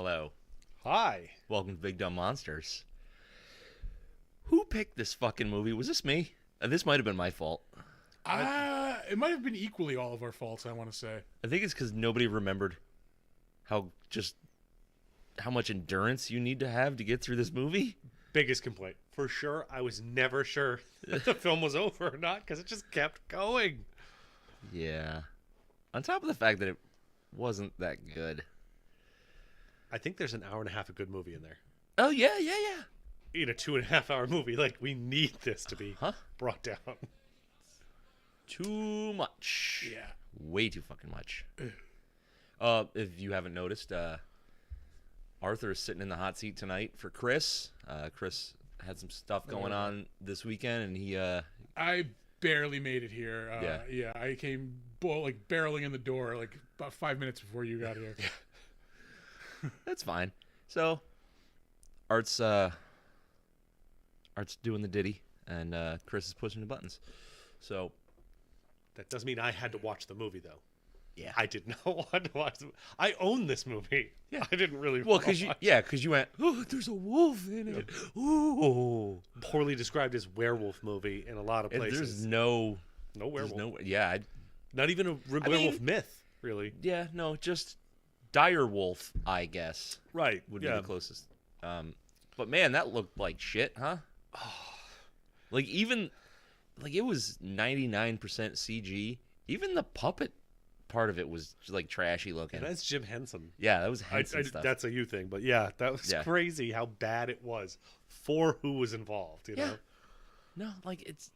Hello. Hi. Welcome to Big Dumb Monsters. Who picked this fucking movie? Was this me? This might have been my fault. It might have been equally all of our faults, I want to say. I think it's because nobody remembered how much endurance you need to have to get through this movie. Biggest complaint. For sure, I was never sure if the film was over or not because it just kept going. Yeah. On top of the fact that it wasn't that good. I think there's an hour and a half of good movie in there. Oh, yeah. In a 2.5 hour movie, like, we need this to be brought down. Too much. Yeah. Way too fucking much. If you haven't noticed, Arthur is sitting in the hot seat tonight for Chris. Chris had some stuff going on this weekend, and he... I barely made it here. Yeah, I came barreling in the door about 5 minutes before you got here. That's fine. So, Art's doing the ditty, and Chris is pushing the buttons. So... That does mean I had to watch the movie, though. Yeah. I did not want to watch it. I own this movie. Yeah. I didn't really because you went, oh, there's a wolf in it. Ooh. Poorly described as werewolf movie in a lot of places. There's no werewolf. Not even a werewolf myth, really. Yeah, no, just dire wolf, I guess. Right. Would be the closest. But man, that looked like shit, huh? It was 99% CG. Even the puppet part of it was trashy looking. And that's Jim Henson. Yeah, that was Henson stuff. That's a you thing, but yeah, that was crazy how bad it was for who was involved. You know? No, it's.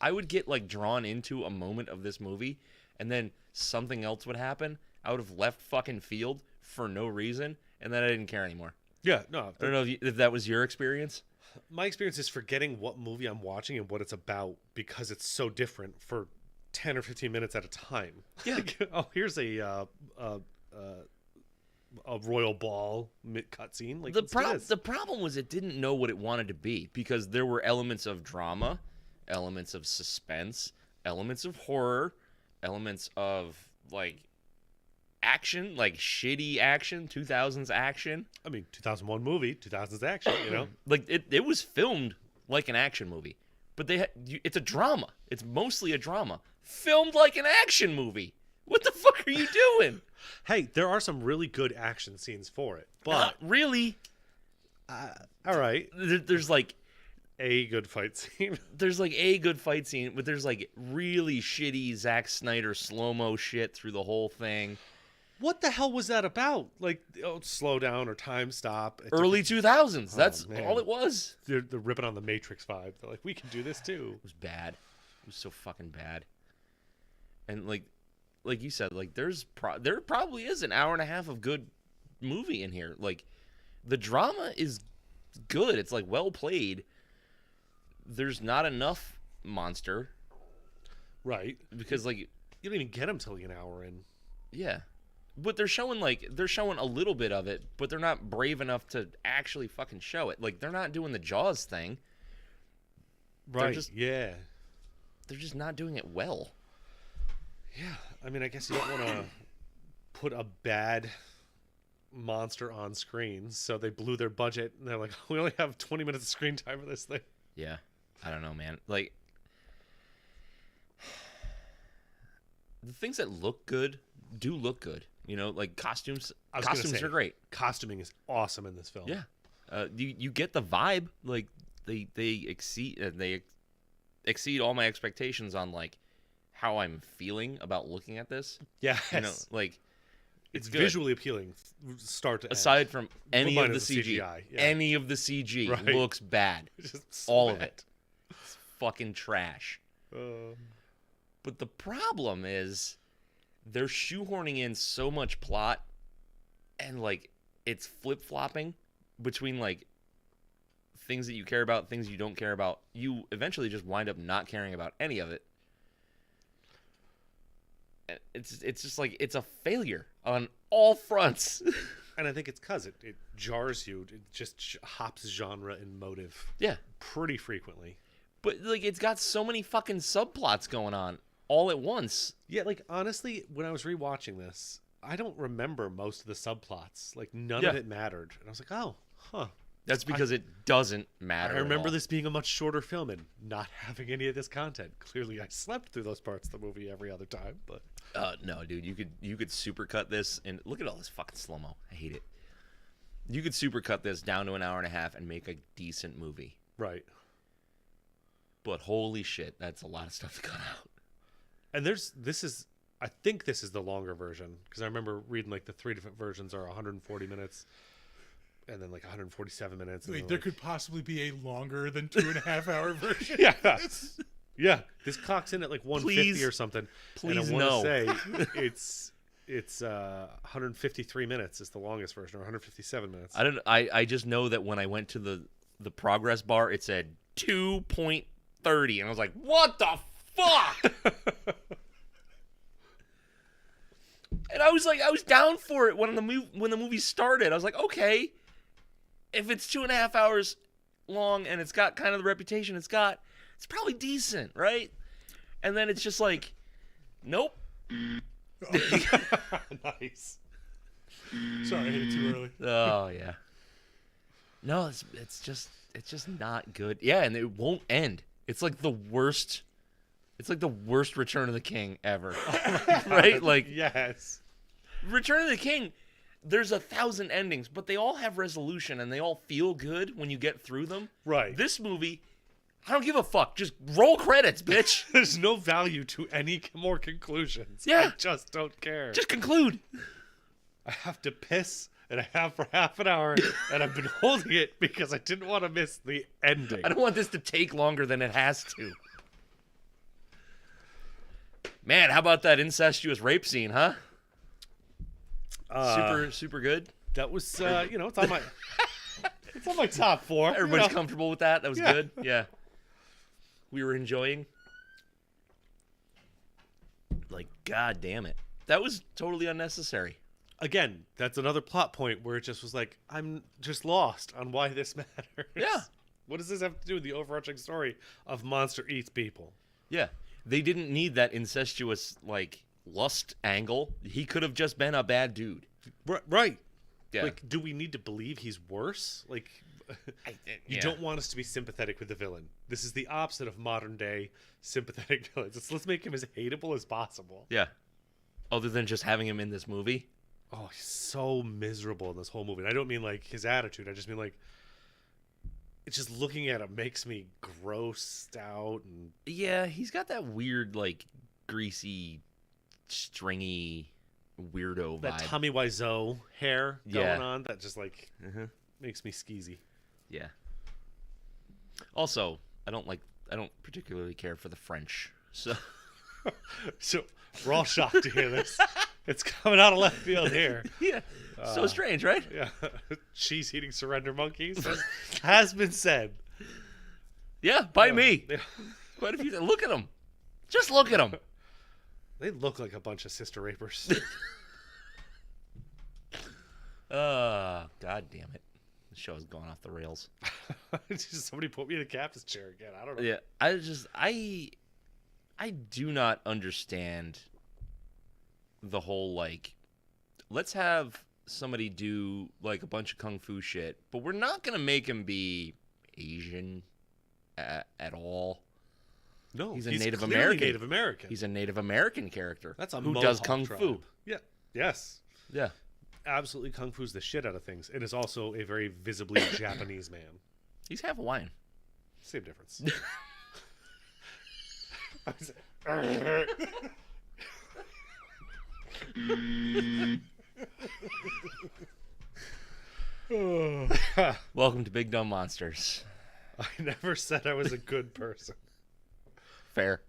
I would get drawn into a moment of this movie, and then something else would happen out of left fucking field for no reason, and then I didn't care anymore. Yeah, no. I don't know if that was your experience. My experience is forgetting what movie I'm watching and what it's about because it's so different for 10 or 15 minutes at a time. Yeah. Here's a royal ball cutscene. The problem was it didn't know what it wanted to be because there were elements of drama, elements of suspense, elements of horror, elements of action, shitty action, 2000s action. I mean, 2001 movie, 2000s action, you know? It was filmed like an action movie, but it's a drama. It's mostly a drama. Filmed like an action movie. What the fuck are you doing? Hey, there are some really good action scenes for it, but... Not really. All right. There's a good fight scene. There's a good fight scene, but there's really shitty Zack Snyder slow-mo shit through the whole thing. What the hell was that about? Slow down or time stop. Early 2000s. That's all it was. They're ripping on the Matrix vibe. They're like, we can do this too. It was bad. It was so fucking bad. And like you said, there probably is an hour and a half of good movie in here. The drama is good. It's well played. There's not enough monster. Right. Because you don't even get him till an hour in. Yeah. But they're showing a little bit of it, but they're not brave enough to actually fucking show it. They're not doing the Jaws thing. Right. They're just not doing it well. Yeah. I mean, I guess you don't want to put a bad monster on screen, so they blew their budget, and they're like, we only have 20 minutes of screen time for this thing. Yeah. I don't know, man. The things that look good do look good. Costumes. Costumes are great. Costuming is awesome in this film. Yeah, you get the vibe. They exceed all my expectations on how I'm feeling about looking at this. Yeah, it's good. Visually appealing, start to aside end. From any of the CGI. Yeah. Any of the CG looks bad. All of it. It's fucking trash. But the problem is they're shoehorning in so much plot and it's flip-flopping between things that you care about, things you don't care about. You eventually just wind up not caring about any of it. It's just it's a failure on all fronts. And I think it's because it jars you. It just hops genre and motive. Yeah. Pretty frequently. But it's got so many fucking subplots going on. all at once. Yeah, like honestly, when I was rewatching this, I don't remember most of the subplots. Like none of it mattered, and I was like, oh, huh. That's because it doesn't matter. I remember this being a much shorter film and not having any of this content. Clearly, I slept through those parts of the movie every other time. But no, dude, you could supercut this, and look at all this fucking slow mo. I hate it. You could supercut this down to an hour and a half and make a decent movie. Right. But holy shit, that's a lot of stuff to cut out. And I think this is the longer version, because I remember reading like the 3 different versions are 140 minutes. And then like 147 minutes. Wait, there could possibly be a longer than 2.5 hour version. Yeah. Yeah. This clocks in at like 150 or something. Please, and I want to say it's 153 minutes is the longest version, or 157 minutes. I just know that when I went to the progress bar, it said 2.30, and I was like, what the fuck? And I was down for it when the movie started. I was like, okay, if it's 2.5 hours long and it's got kind of the reputation it's got, it's probably decent, right? And then it's just like, nope. Nice. Sorry, I hit it too early. Oh yeah. No, it's just not good. Yeah, and it won't end. It's like the worst. It's like the worst Return of the King ever. Right? Like, yes. Return of the King, there's 1,000 endings, but they all have resolution and they all feel good when you get through them. Right. This movie, I don't give a fuck. Just roll credits, bitch. There's no value to any more conclusions. Yeah. I just don't care. Just conclude. I have to piss, and I have for half an hour, and I've been holding it because I didn't want to miss the ending. I don't want this to take longer than it has to. Man, how about that incestuous rape scene, huh? Super good. That was, it's on my, it's on my top 4. Everybody's comfortable with that. That was good. Yeah. We were enjoying. Like, god damn it. That was totally unnecessary. Again, that's another plot point where it just was like, I'm just lost on why this matters. Yeah. What does this have to do with the overarching story of monster eats people? Yeah. They didn't need that incestuous, like, lust angle. He could have just been a bad dude. Right. Yeah. Like, do we need to believe he's worse? Like, you don't want us to be sympathetic with the villain. This is the opposite of modern day sympathetic villains. Let's make him as hateable as possible. Yeah. Other than just having him in this movie. Oh, he's so miserable in this whole movie. And I don't mean, like, his attitude. I just mean, like, it's just looking at him makes me grossed out. And yeah, he's got that weird, like, greasy, stringy weirdo vibe. That Tommy Wiseau hair going on that just, like, makes me skeezy. Yeah. Also, I don't particularly care for the French. So we're all shocked to hear this. It's coming out of left field here. Yeah. So strange, right? Yeah. Cheese-eating surrender monkeys has been said. Yeah, by me. Yeah. Quite a few. Look at them. Just look at them. They look like a bunch of sister rapers. God damn it. The show has gone off the rails. Just somebody put me in a captain's chair again. I don't know. Yeah, I do not understand the whole, like, let's have somebody do, like, a bunch of kung fu shit, but we're not going to make him be Asian at all. No, he's a Native American. Native American. He's a Native American character. That's a who Mohawk does kung tribe. fu. Yeah. Yes. Yeah. Absolutely kung fu's the shit out of things. It is also a very visibly Japanese man. He's half Hawaiian. Same difference. Welcome to Big Dumb Monsters. I never said I was a good person. Fair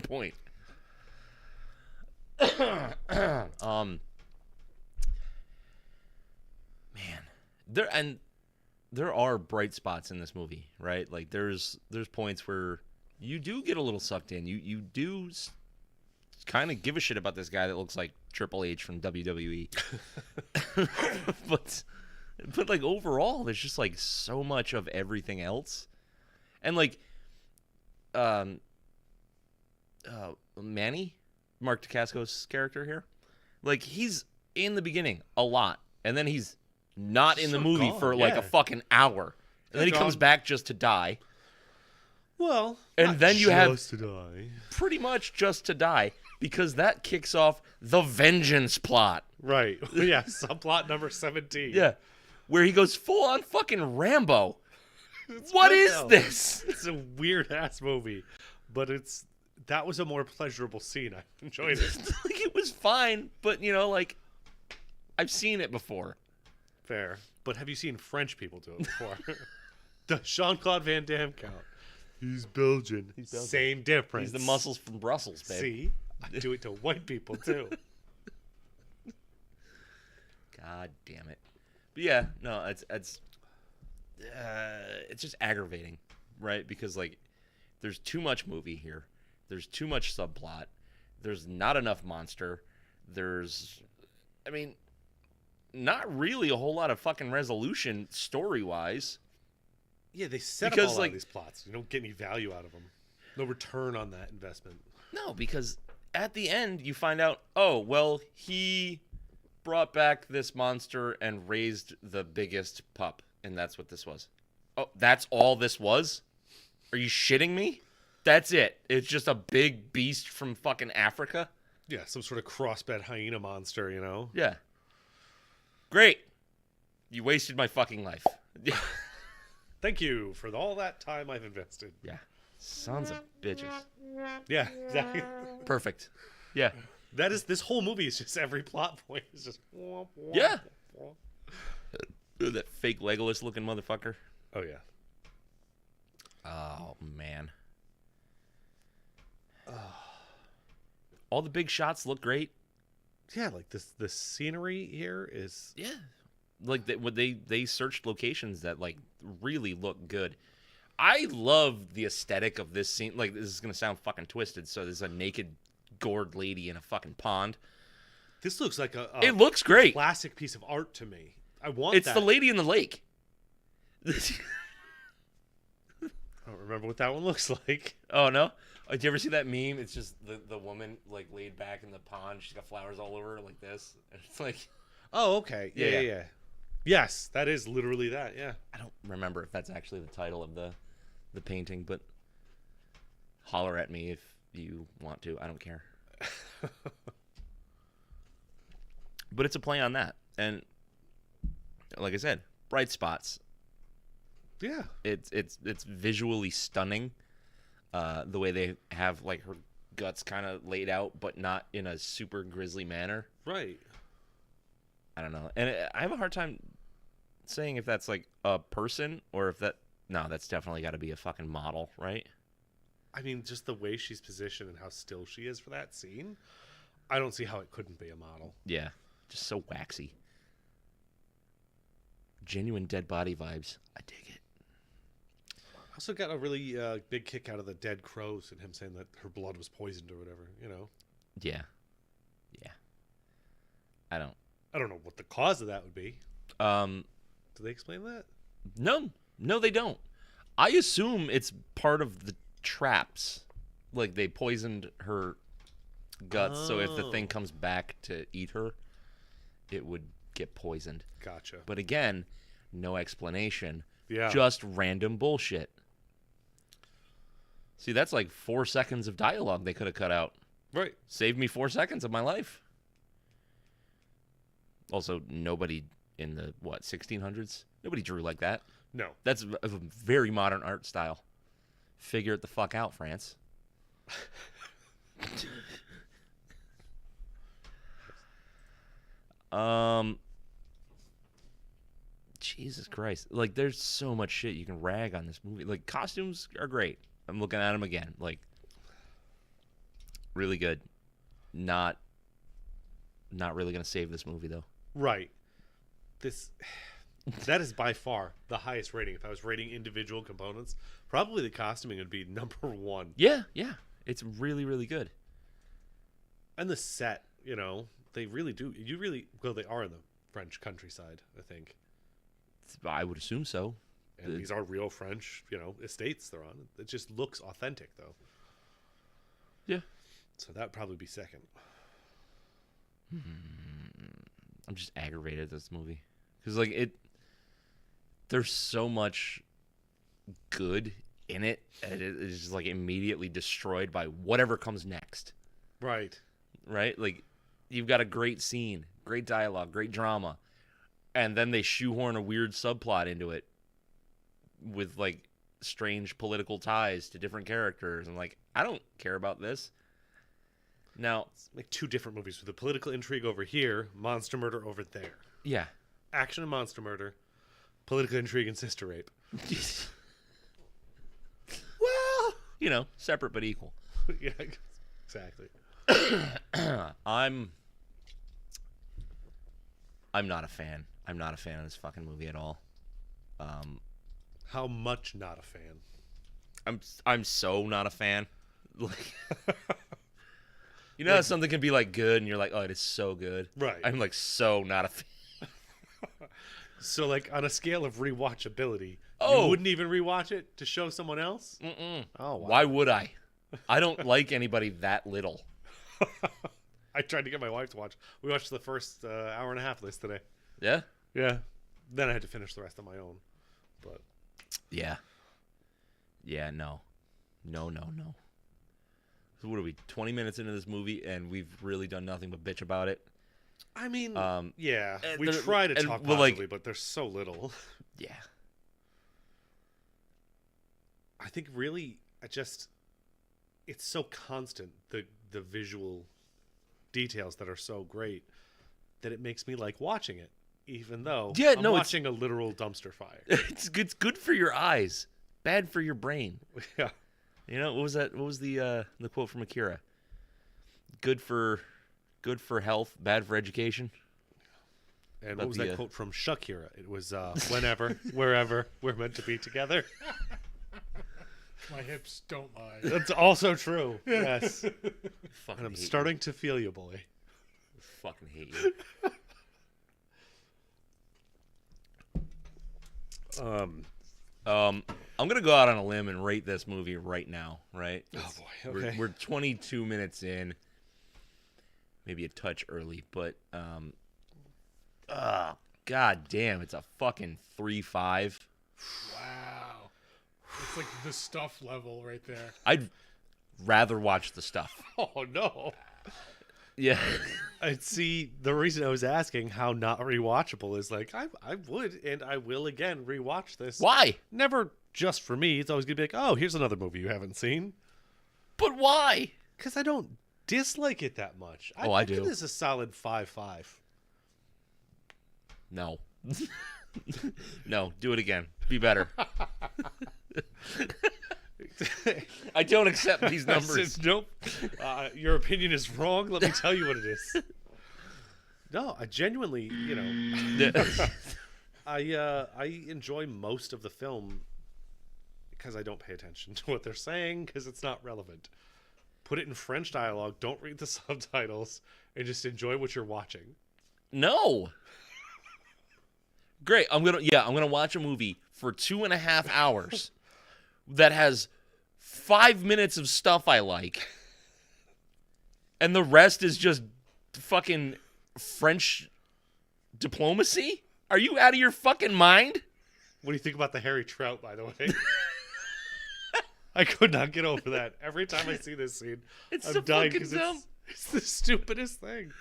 point. Man, there are bright spots in this movie, right? Like there's points where you do get a little sucked in. You do kind of give a shit about this guy that looks like Triple H from WWE. but like overall, there's just like so much of everything else, and like Manny, Mark Dacascos' character here. Like, he's in the beginning a lot, and then he's not in the movie for like a fucking hour. And then he comes back just to die. Well, and then you have to die. Pretty much just to die, because that kicks off the vengeance plot. Right. Yeah, subplot number 17. Yeah. Where he goes full on fucking Rambo. What is this? It's a weird ass movie, but that was a more pleasurable scene. I enjoyed it. Like, it was fine, but you know, like, I've seen it before. Fair. But have you seen French people do it before? Does Jean-Claude Van Damme count? He's Belgian. Same difference. He's the muscles from Brussels, babe. See? I do it to white people, too. God damn it. But yeah, no, it's just aggravating, right? Because, like, there's too much movie here. There's too much subplot. There's not enough monster. I mean, not really a whole lot of fucking resolution story-wise. Yeah, they set up all of these plots. You don't get any value out of them. No return on that investment. No, because at the end you find out, oh, well, he brought back this monster and raised the biggest pup, and that's what this was. Oh, that's all this was? Are you shitting me? That's it. It's just a big beast from fucking Africa? Yeah, some sort of crossbred hyena monster, you know? Yeah. Great. You wasted my fucking life. Thank you for all that time I've invested. Yeah. Sons of bitches. Yeah, exactly. Perfect. Yeah. This whole movie is just every plot point is just yeah. That fake Legolas looking motherfucker. Oh yeah. Oh man. All the big shots look great. Yeah, like the scenery here is like they searched locations that like really look good. I love the aesthetic of this scene. Like, this is gonna sound fucking twisted. So there's a naked, gored lady in a fucking pond. This looks like it looks great. Classic piece of art to me. I want it's the lady in the lake. I don't remember what that one looks like. Oh no. Did you ever see that meme? It's just the woman like laid back in the pond. She's got flowers all over her like this. And it's like, oh, okay. Yeah. Yes, that is literally that. Yeah. I don't remember if that's actually the title of the painting, but holler at me if you want to. I don't care. But it's a play on that, and like I said, bright spots. Yeah. It's visually stunning. The way they have like her guts kind of laid out, but not in a super grisly manner. Right. I don't know. And I have a hard time saying if that's like a person or if that's definitely got to be a fucking model, right? I mean, just the way she's positioned and how still she is for that scene, I don't see how it couldn't be a model. Yeah. Just so waxy. Genuine dead body vibes. I dig it. I also got a really big kick out of the dead crows and him saying that her blood was poisoned or whatever, you know? Yeah. I don't know what the cause of that would be. Do they explain that? No, they don't. I assume it's part of the traps. Like, they poisoned her guts, so if the thing comes back to eat her, it would get poisoned. Gotcha. But again, no explanation. Yeah. Just random bullshit. See, that's like 4 seconds of dialogue they could have cut out. Right. Saved me 4 seconds of my life. Also, nobody in the, 1600s? Nobody drew like that. No. That's a very modern art style. Figure it the fuck out, France. Jesus Christ. Like, there's so much shit you can rag on this movie. Like, costumes are great. I'm looking at them again. Like, really good. Not really going to save this movie, though. Right. That is by far the highest rating. If I was rating individual components, probably the costuming would be number one. Yeah. It's really, really good. And the set, you know, they really do. They are in the French countryside, I think. I would assume so. And these are real French, estates they're on. It just looks authentic, though. Yeah. So that'd probably be second. I'm just aggravated at this movie because like there's so much good in it, and it is just like immediately destroyed by whatever comes next. Right. Like you've got a great scene, great dialogue, great drama, and then they shoehorn a weird subplot into it with like strange political ties to different characters, and like I don't care about this. Now, it's like two different movies with the political intrigue over here, monster murder over there. Yeah. Action and monster murder, political intrigue and sister rape. Well, you know, separate but equal. Yeah, exactly. I'm not a fan. I'm not a fan of this fucking movie at all. How much not a fan? I'm so not a fan. Like, you know, like, how something can be like good, and you're like, oh, it is so good. Right. I'm like so not a fan. So, like, on a scale of rewatchability, you wouldn't even rewatch it to show someone else? Mm-mm. Oh, wow. Why would I? I don't like anybody that little. I tried to get my wife to watch. We watched the first hour and a half of this today. Yeah? Yeah. Then I had to finish the rest on my own. But yeah. Yeah, no. No. So what are we, 20 minutes into this movie, and we've really done nothing but bitch about it? I mean, yeah. We there, try to talk positively, like, but there's so little. Yeah. I think really, it's so constant, the visual details that are so great, that it makes me like watching it, even though I'm watching a literal dumpster fire. It's good for your eyes, bad for your brain. Yeah. You know, what was that? What was the quote from Akira? Good for health, bad for education. And what was that quote from Shakira? It was whenever, wherever, we're meant to be together. My hips don't lie. That's also true. Yes. And I'm starting to feel you, boy. I fucking hate you. I'm gonna go out on a limb and rate this movie right now. Right? Oh boy. Okay. We're 22 minutes in. Maybe a touch early, but god damn, it's a fucking 3.5. Wow. It's like the Stuff level right there. I'd rather watch The Stuff. Oh no. Yeah. I'd see the reason I was asking how not rewatchable is like I would and I will again rewatch this. Why? Never just for me. It's always gonna be like, oh, here's another movie you haven't seen. But why? Because I don't dislike it that much. I do. Give this a solid 5.5. No. No, do it again. Be better. I don't accept these numbers. Nope. Your opinion is wrong. Let me tell you what it is. No, I genuinely, I enjoy most of the film because I don't pay attention to what they're saying because it's not relevant. Put it in French dialogue. Don't read the subtitles and just enjoy what you're watching. No. Great. I'm gonna watch a movie for 2.5 hours that has 5 minutes of stuff I like, and the rest is just fucking French diplomacy. Are you out of your fucking mind? What do you think about the Harry Trout, by the way? I could not get over that. Every time I see this scene, I'm so dying fucking dumb. It's the stupidest thing.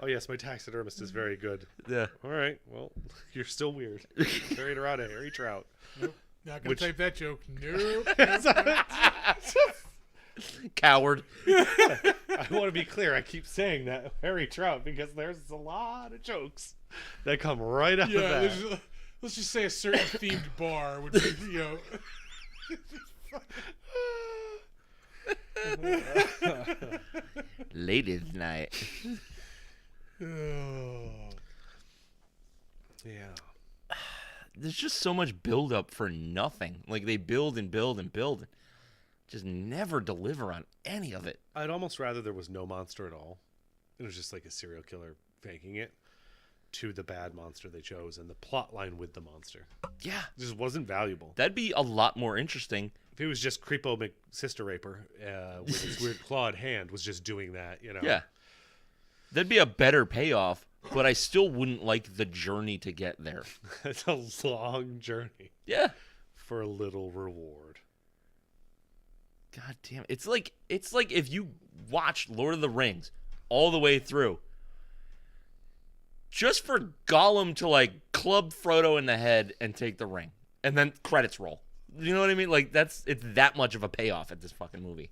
Oh, yes, my taxidermist is very good. Yeah. All right, well, you're still weird. Carried around a Harry Trout. Nope. Not going to type that joke. Nope. Coward. I want to be clear. I keep saying that Harry Trout because there's a lot of jokes that come right out of that. Let's just say a certain themed bar would be, Ladies' night. Yeah. There's just so much build up for nothing. Like they build and build and build, just never deliver on any of it. I'd almost rather there was no monster at all. It was just like a serial killer faking it. to the bad monster they chose and the plot line with the monster. Yeah. It just wasn't valuable. That'd be a lot more interesting. If it was just Creepo McSister Raper with his weird clawed hand was just doing that, Yeah. That'd be a better payoff, but I still wouldn't like the journey to get there. It's a long journey. Yeah. For a little reward. God damn it. It's like if you watched Lord of the Rings all the way through, just for Gollum to like club Frodo in the head and take the ring, and then credits roll. You know what I mean? Like it's that much of a payoff at this fucking movie.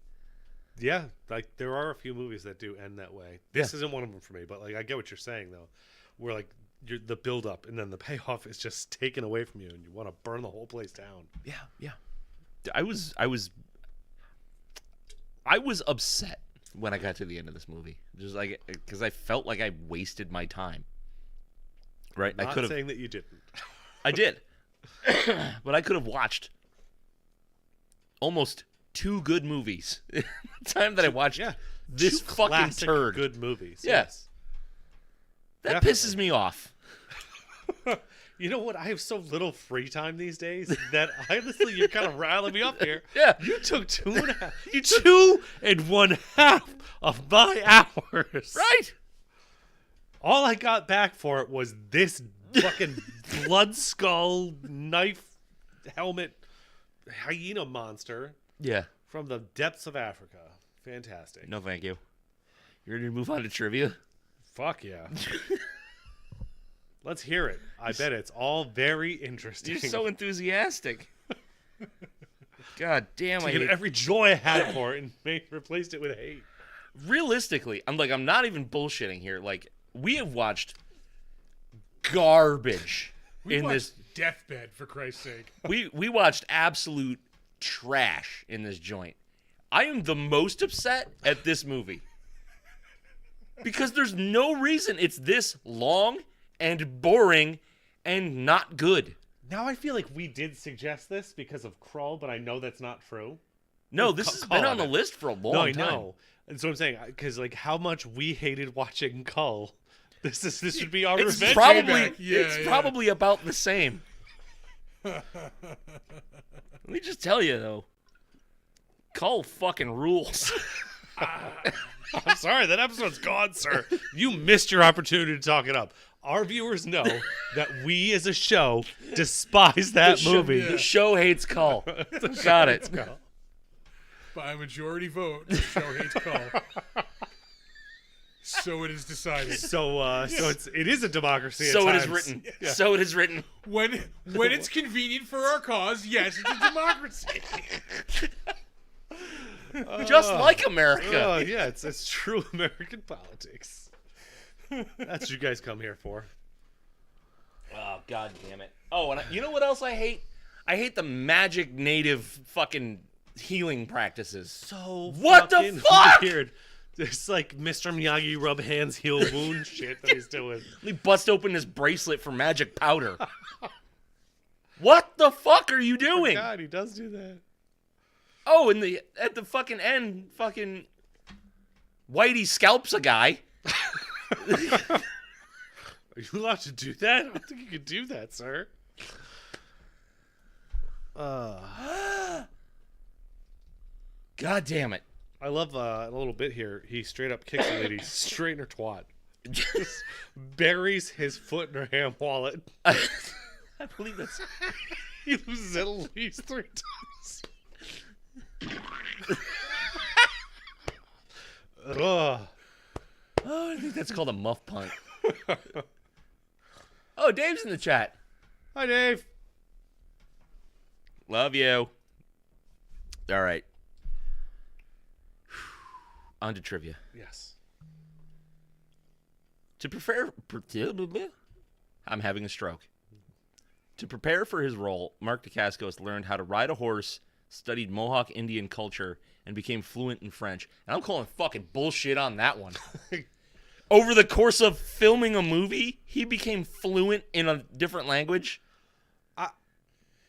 Yeah, like there are a few movies that do end that way. This isn't one of them for me, but like I get what you're saying though. Where like the build up and then the payoff is just taken away from you, and you want to burn the whole place down. Yeah. I was upset when I got to the end of this movie, just like because I felt like I wasted my time. Right? Not I could have saying that you didn't. I did, but I could have watched almost 2 good movies. The time that I watched this Two fucking classic turd. Good movies. Yes. That Definitely. pisses me off. You know what? I have so little free time these days that honestly, you're kind of riling me up here. Yeah. You took 2.5 of my hours. Right? All I got back for it was this fucking blood skull knife helmet hyena monster Yeah. from the depths of Africa. Fantastic. No, thank you. You're ready to move on to trivia? Fuck yeah. Let's hear it. I bet it's all very interesting. You're so enthusiastic. God damn, I Taking hate... every joy I had for it and replaced it with hate. Realistically, I'm not even bullshitting here. Like, we have watched garbage We in watched this. Deathbed, for Christ's sake. We watched absolute trash in this joint. I am the most upset at this movie because there's no reason it's this long and boring and not good. Now I feel like we did suggest this because of Krull, but I know that's not true. No, this has been on the list for a long time. No, I know. And so I'm saying, because like how much we hated watching Cull, this should be our It's revenge. probably probably about the same. Let me just tell you though, Cull fucking rules. I'm sorry, that episode's gone, sir. You missed your opportunity to talk it up. Our viewers know that we as a show despise that movie. The show hates Cull. Got it. By a majority vote, the show hates Cull. So it is decided. So it is a democracy. So at it is times. written. Yeah. So it is written. When it's convenient for our cause, yes, it's a democracy. Just like America. Oh yeah, it's true American politics. That's what you guys come here for. Oh, god damn it. Oh, and you know what else I hate? I hate the magic native fucking healing practices. So what the fucking fuck? Weird. It's like Mr. Miyagi rub hands, heal wound shit that he's doing. He bust open his bracelet for magic powder. What the fuck are you doing? God, he does do that. Oh, and at the fucking end, fucking Whitey scalps a guy. Are you allowed to do that? I don't think you could do that, sir. God damn it. I love a little bit here. He straight up kicks a lady straight in her twat. Just buries his foot in her ham wallet. I believe that's... He loses at least 3 times. Ugh. Oh, I think that's called a muff punt. Oh, Dave's in the chat. Hi, Dave. Love you. All right. On to trivia. Yes. To prepare... I'm having a stroke. To prepare for his role, Mark Dacascos learned how to ride a horse, studied Mohawk Indian culture, and became fluent in French. And I'm calling fucking bullshit on that one. Over the course of filming a movie, he became fluent in a different language.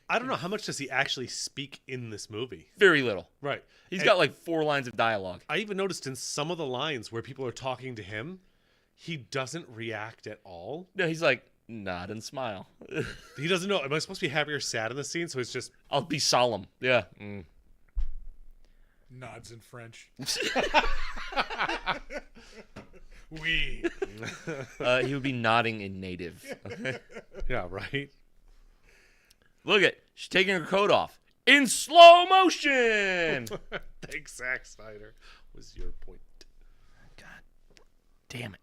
I don't know, how much does he actually speak in this movie? Very little. Right. He's got like 4 lines of dialogue. I even noticed in some of the lines where people are talking to him, he doesn't react at all. No, he's like, nod and smile. He doesn't know. Am I supposed to be happy or sad in the scene? So it's just... I'll be solemn. Yeah. Nods in French. Oui. He would be nodding in native. Yeah, right? Look at, she's taking her coat off in slow motion. Thanks, Zack Snyder. Was your point. God damn it.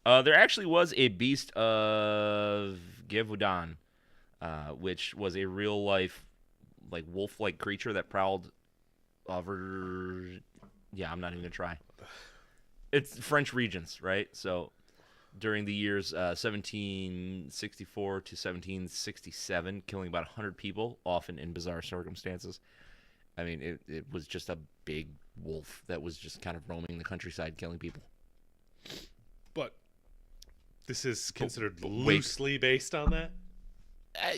There actually was a beast of Gévaudan, which was a real life, like wolf-like creature that prowled over. Yeah, I'm not even gonna try. It's French regions, right? So during the years 1764 to 1767, killing about 100 people, often in bizarre circumstances. I mean, it was just a big wolf that was just kind of roaming the countryside, killing people. But this is considered loosely based on that?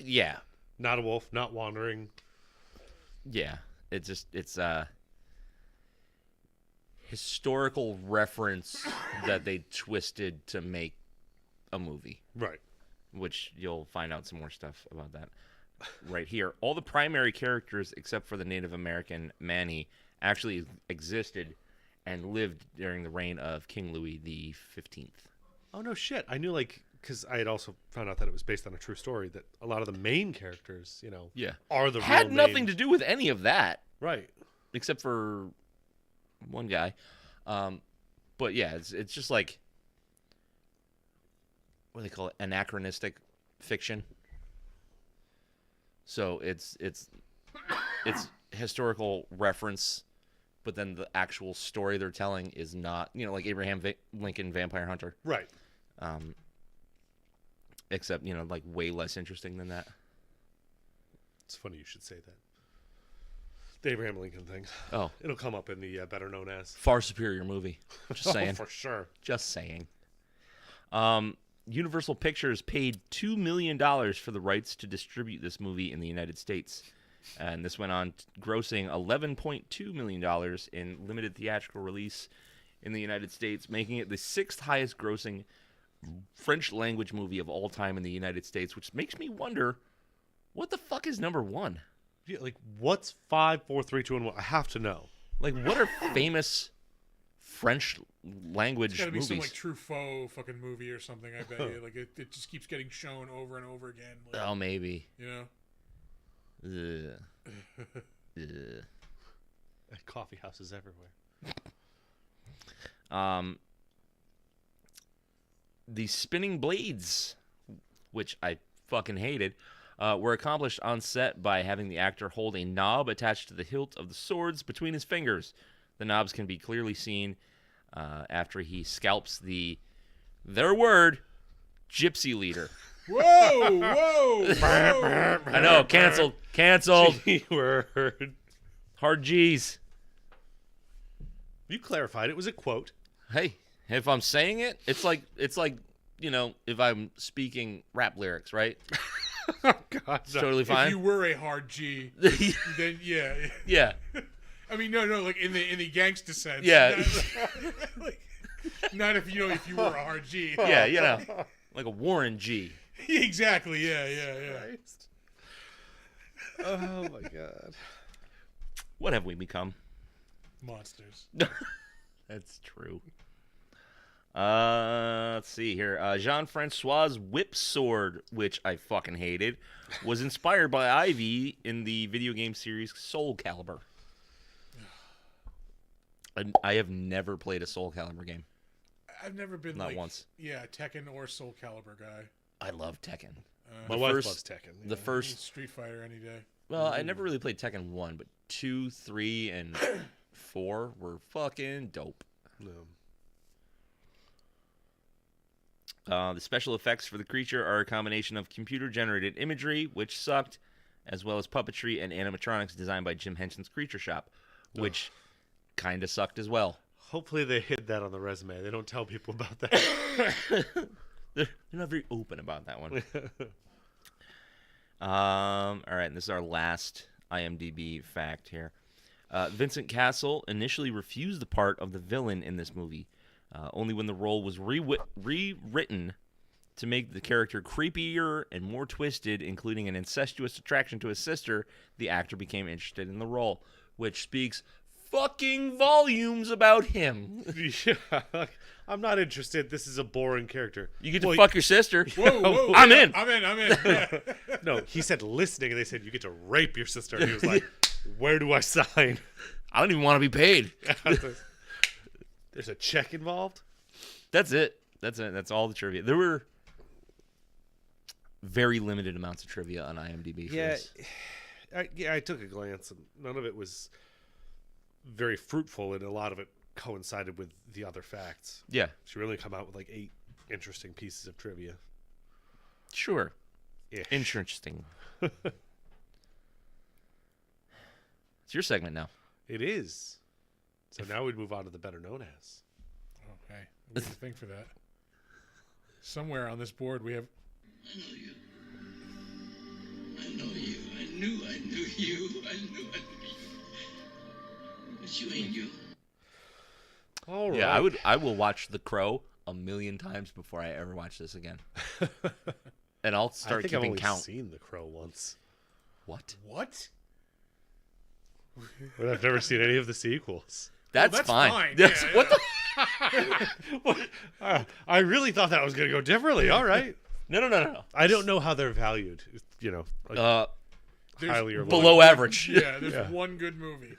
Yeah. Not a wolf, not wandering. Yeah. It's historical reference that they twisted to make a movie. Right. Which you'll find out some more stuff about that right here. All the primary characters, except for the Native American Manny, actually existed and lived during the reign of King Louis the 15th. Oh, no shit. I knew, like, because I had also found out that it was based on a true story, that a lot of the main characters, you know, are the had real nothing main... to do with any of that. Right. Except for one guy. But yeah, it's just like, what do they call it? Anachronistic fiction. So it's historical reference, but then the actual story they're telling is not, like Abraham Lincoln Vampire Hunter. Right. Except, like way less interesting than that. It's funny you should say that. The Abraham Lincoln thing. Oh. It'll come up in the better known as. Far superior movie. Just saying. Oh, for sure. Just saying. Universal Pictures paid $2 million for the rights to distribute this movie in the United States. And this went on grossing $11.2 million in limited theatrical release in the United States, making it the 6th highest grossing French language movie of all time in the United States, which makes me wonder, what the fuck is number one? Yeah, like, what's 5, 4, 3, 2, and 1? I have to know. Like, what are famous French language it's gotta be movies? some, like, Truffaut fucking movie or something, I bet you. Like, it just keeps getting shown over and over again. Like, oh, maybe. You know? Ugh. Ugh. And coffee houses everywhere. The spinning blades, which I fucking hated, were accomplished on set by having the actor hold a knob attached to the hilt of the swords between his fingers. The knobs can be clearly seen after he scalps their word, gypsy leader. Whoa, whoa, whoa. I know, canceled. G-word. Hard G's. You clarified it was a quote. Hey, if I'm saying it, it's like if I'm speaking rap lyrics, right? Oh, God. It's totally fine. If you were a hard G, then yeah. Yeah. I mean, no, like in the gangsta sense. Yeah. Not if you were a hard G. Yeah, like a Warren G. Exactly. Yeah. Christ. Oh my God. What have we become? Monsters. That's true. Let's see here. Jean-Francois's whip sword, which I fucking hated, was inspired by Ivy in the video game series Soul Calibur. I have never played a Soul Calibur game. I've never been Not once. Yeah, Tekken or Soul Calibur guy. I love Tekken. My wife loves Tekken. The first Street Fighter any day. Well, I never really played Tekken 1, but 2, 3, and 4 were fucking dope. The special effects for the creature are a combination of computer-generated imagery, which sucked, as well as puppetry and animatronics designed by Jim Henson's Creature Shop, which kind of sucked as well. Hopefully they hid that on the resume. They don't tell people about that. They're not very open about that one. All right, and this is our last IMDb fact here. Vincent Cassel initially refused the part of the villain in this movie. only when the role was rewritten to make the character creepier and more twisted, including an incestuous attraction to his sister, the actor became interested in the role, which speaks fucking volumes about him. Yeah, I'm not interested. This is a boring character. You get to fuck your sister. Whoa, I'm in. I'm in. Yeah. No, he said listening, and they said you get to rape your sister. And he was like, where do I sign? I don't even want to be paid. There's a check involved? That's it. That's all the trivia. There were very limited amounts of trivia on IMDb for this. I took a glance, and none of it was very fruitful, and a lot of it coincided with the other facts. Yeah. She really come out with like 8 interesting pieces of trivia. Sure. Ish. Interesting. It's your segment now. It is. So now we'd move on to the better known as. Okay. We have to think for that. Somewhere on this board we have... I know you. I know you. I knew you. I knew you. But you ain't you. All right. Yeah, I will watch The Crow 1,000,000 times before I ever watch this again. And I'll start keeping I've only count. seen The Crow once. What? But I've never seen any of the sequels. That's fine. That's, Yeah, what yeah. the? I really thought that was going to go differently. All right. No. I don't know how they're valued. You know, like highly or Below average. Yeah, there's one good movie.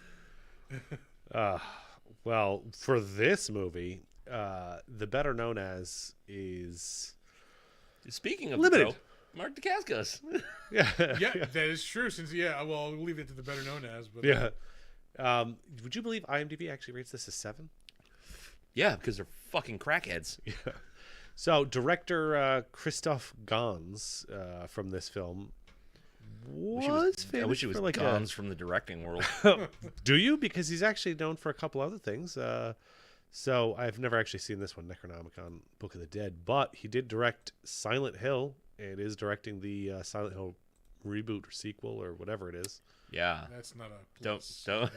Well, for this movie, the better known as is Speaking of Limited. The Crow, Mark Dacascos. yeah, Yeah, that is true. Well, I'll leave it to the better known as. But yeah. Would you believe IMDb actually rates this as 7? Yeah, because they're fucking crackheads. Yeah. So director Christoph Gans from this film was famous I wish it was for like Gans from the directing world. Do you? Because he's actually known for a couple other things. So I've never actually seen this one, Necronomicon, Book of the Dead, but he did direct Silent Hill and is directing the Silent Hill reboot or sequel or whatever it is. Yeah. that's not a Don't plus. don't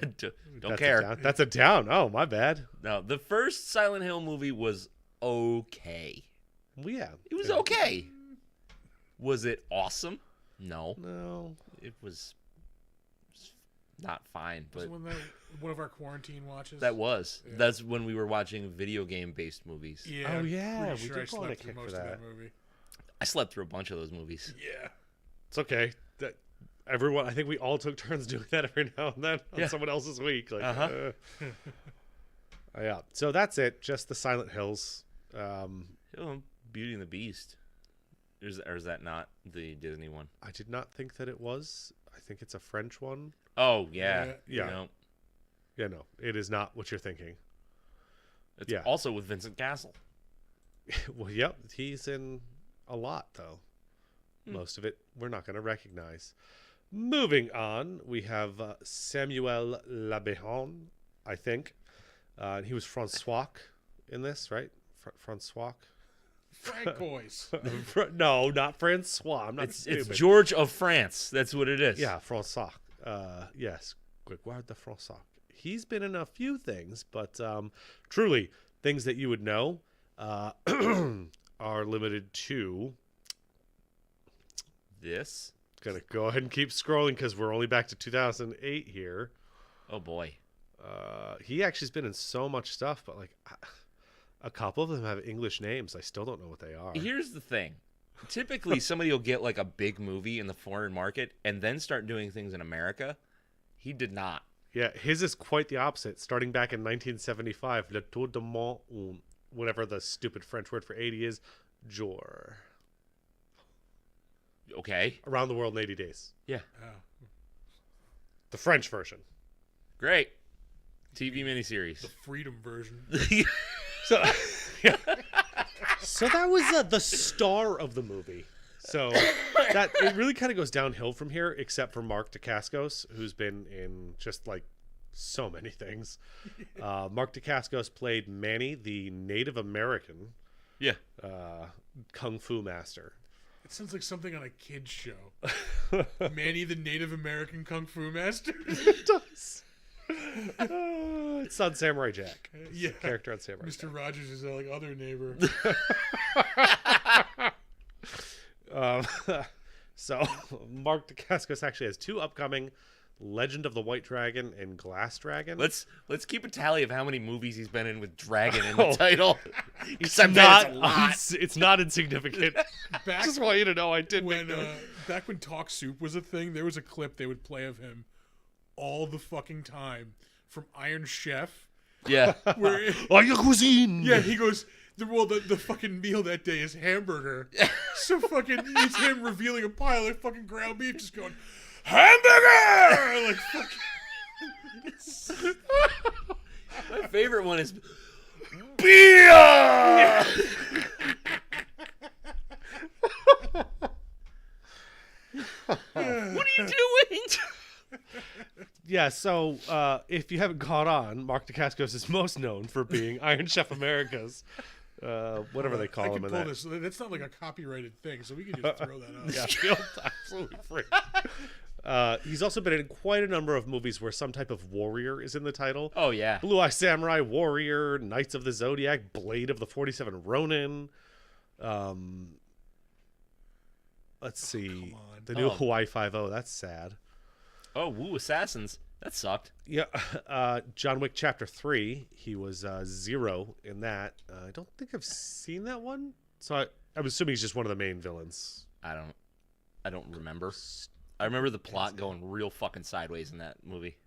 That's care. A down. That's a down. Oh, my bad. No, the first Silent Hill movie was okay. Well, yeah. It was okay. Was it awesome? No. No. It was not fine, but Was one of our quarantine watches? that was. Yeah. That's when we were watching video game based movies. Yeah. Oh, I'm yeah, pretty we sure I did go on a slept through kick for most of that. that movie. I slept through a bunch of those movies. Yeah. It's okay. Everyone, I think we all took turns doing that every now and then on Yeah. someone else's week. Like, Uh-huh. Yeah. So that's it. Just the Silent Hills. Beauty and the Beast. Or is that not the Disney one? I did not think that it was. I think it's a French one. Oh, yeah. Yeah. No, Yeah, no, it is not what you're thinking. it's Yeah. also with Vincent Castle. Well, yep, he's in a lot, though. Most of it we're not going to recognize. Moving on, we have Samuel Labéhon, I think. He was Francois in this, right? Francois? Francois. No, not Francois. I'm not It's stupid. George of France. That's what it is. Yeah, Francois. Yes, Grégoire de Francois. He's been in a few things, but truly, things that you would know are limited to... This? Gonna go ahead and keep scrolling because we're only back to 2008 here. Oh, boy. He actually's been in so much stuff, but like a couple of them have English names. I still don't know what they are. Here's the thing. Typically, somebody will get like a big movie in the foreign market and then start doing things in America. He did not. Yeah, his is quite the opposite. Starting back in 1975, Le Tour du Monde, whatever the stupid French word for 80 is, jour. Okay. Around the world in 80 days. Yeah. Oh. The French version. Great. TV miniseries. The freedom version. So, so that was the star of the movie. So that it really kind of goes downhill from here, except for Mark Dacascos, who's been in just like so many things. Mark Dacascos played Manny, the Native American Yeah. kung fu master. It sounds like something on a kid's show. Manny the Native American Kung Fu Master. It does. It's on Samurai Jack. Yeah. Character on Samurai Mr. Jack. Rogers is like other neighbor. So Mark Dacascos actually has 2 upcoming Legend of the White Dragon and Glass Dragon. Let's keep a tally of how many movies he's been in with dragon in the title. It's I bet not, it's a lot. it's not insignificant. Back Just want you to know I did when back when Talk Soup was a thing, there was a clip they would play of him all the fucking time from Iron Chef. Yeah. Where Oh, your cuisine. yeah, he goes. The fucking meal that day is hamburger. So fucking it's him revealing a pile of fucking ground beef, just going hamburger. Like fucking. My favorite one is beer. What are you doing? Yeah, so if you haven't caught on, Mark Dacascos is most known for being Iron Chef America's, whatever they call I him can in pull that. this. That's not like a copyrighted thing, so we can just throw that out. Yeah, feel absolutely free. He's also been in quite a number of movies where some type of warrior is in the title. Oh yeah. Blue Eye Samurai, Warrior, Knights of the Zodiac, Blade of the 47 Ronin. Let's see. come on. The new Oh. Hawaii Five-0. That's sad. Oh, Woo Assassins. That sucked. Yeah, John Wick Chapter 3. He was Zero in that. I don't think I've seen that one. So I'm assuming he's just one of the main villains. I don't remember. I remember the plot going real fucking sideways in that movie.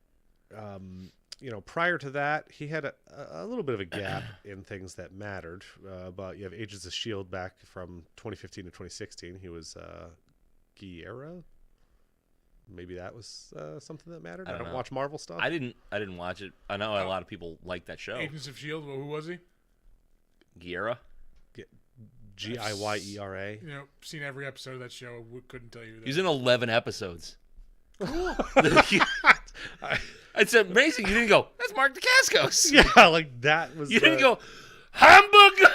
Prior to that, he had a little bit of a gap in things that mattered. But you have Agents of S.H.I.E.L.D. back from 2015 to 2016. He was Guerra. Maybe that was something that mattered. I don't know. watch Marvel stuff. I didn't watch it. I know a lot of people like that show. Agents of S.H.I.E.L.D. Well, who was he? Guerra. Giera. You know, seen every episode of that show. Couldn't tell you that. He's in 11 episodes. It's amazing. You didn't go, that's Mark Dacascos. Yeah, like that was. You didn't go, hamburger.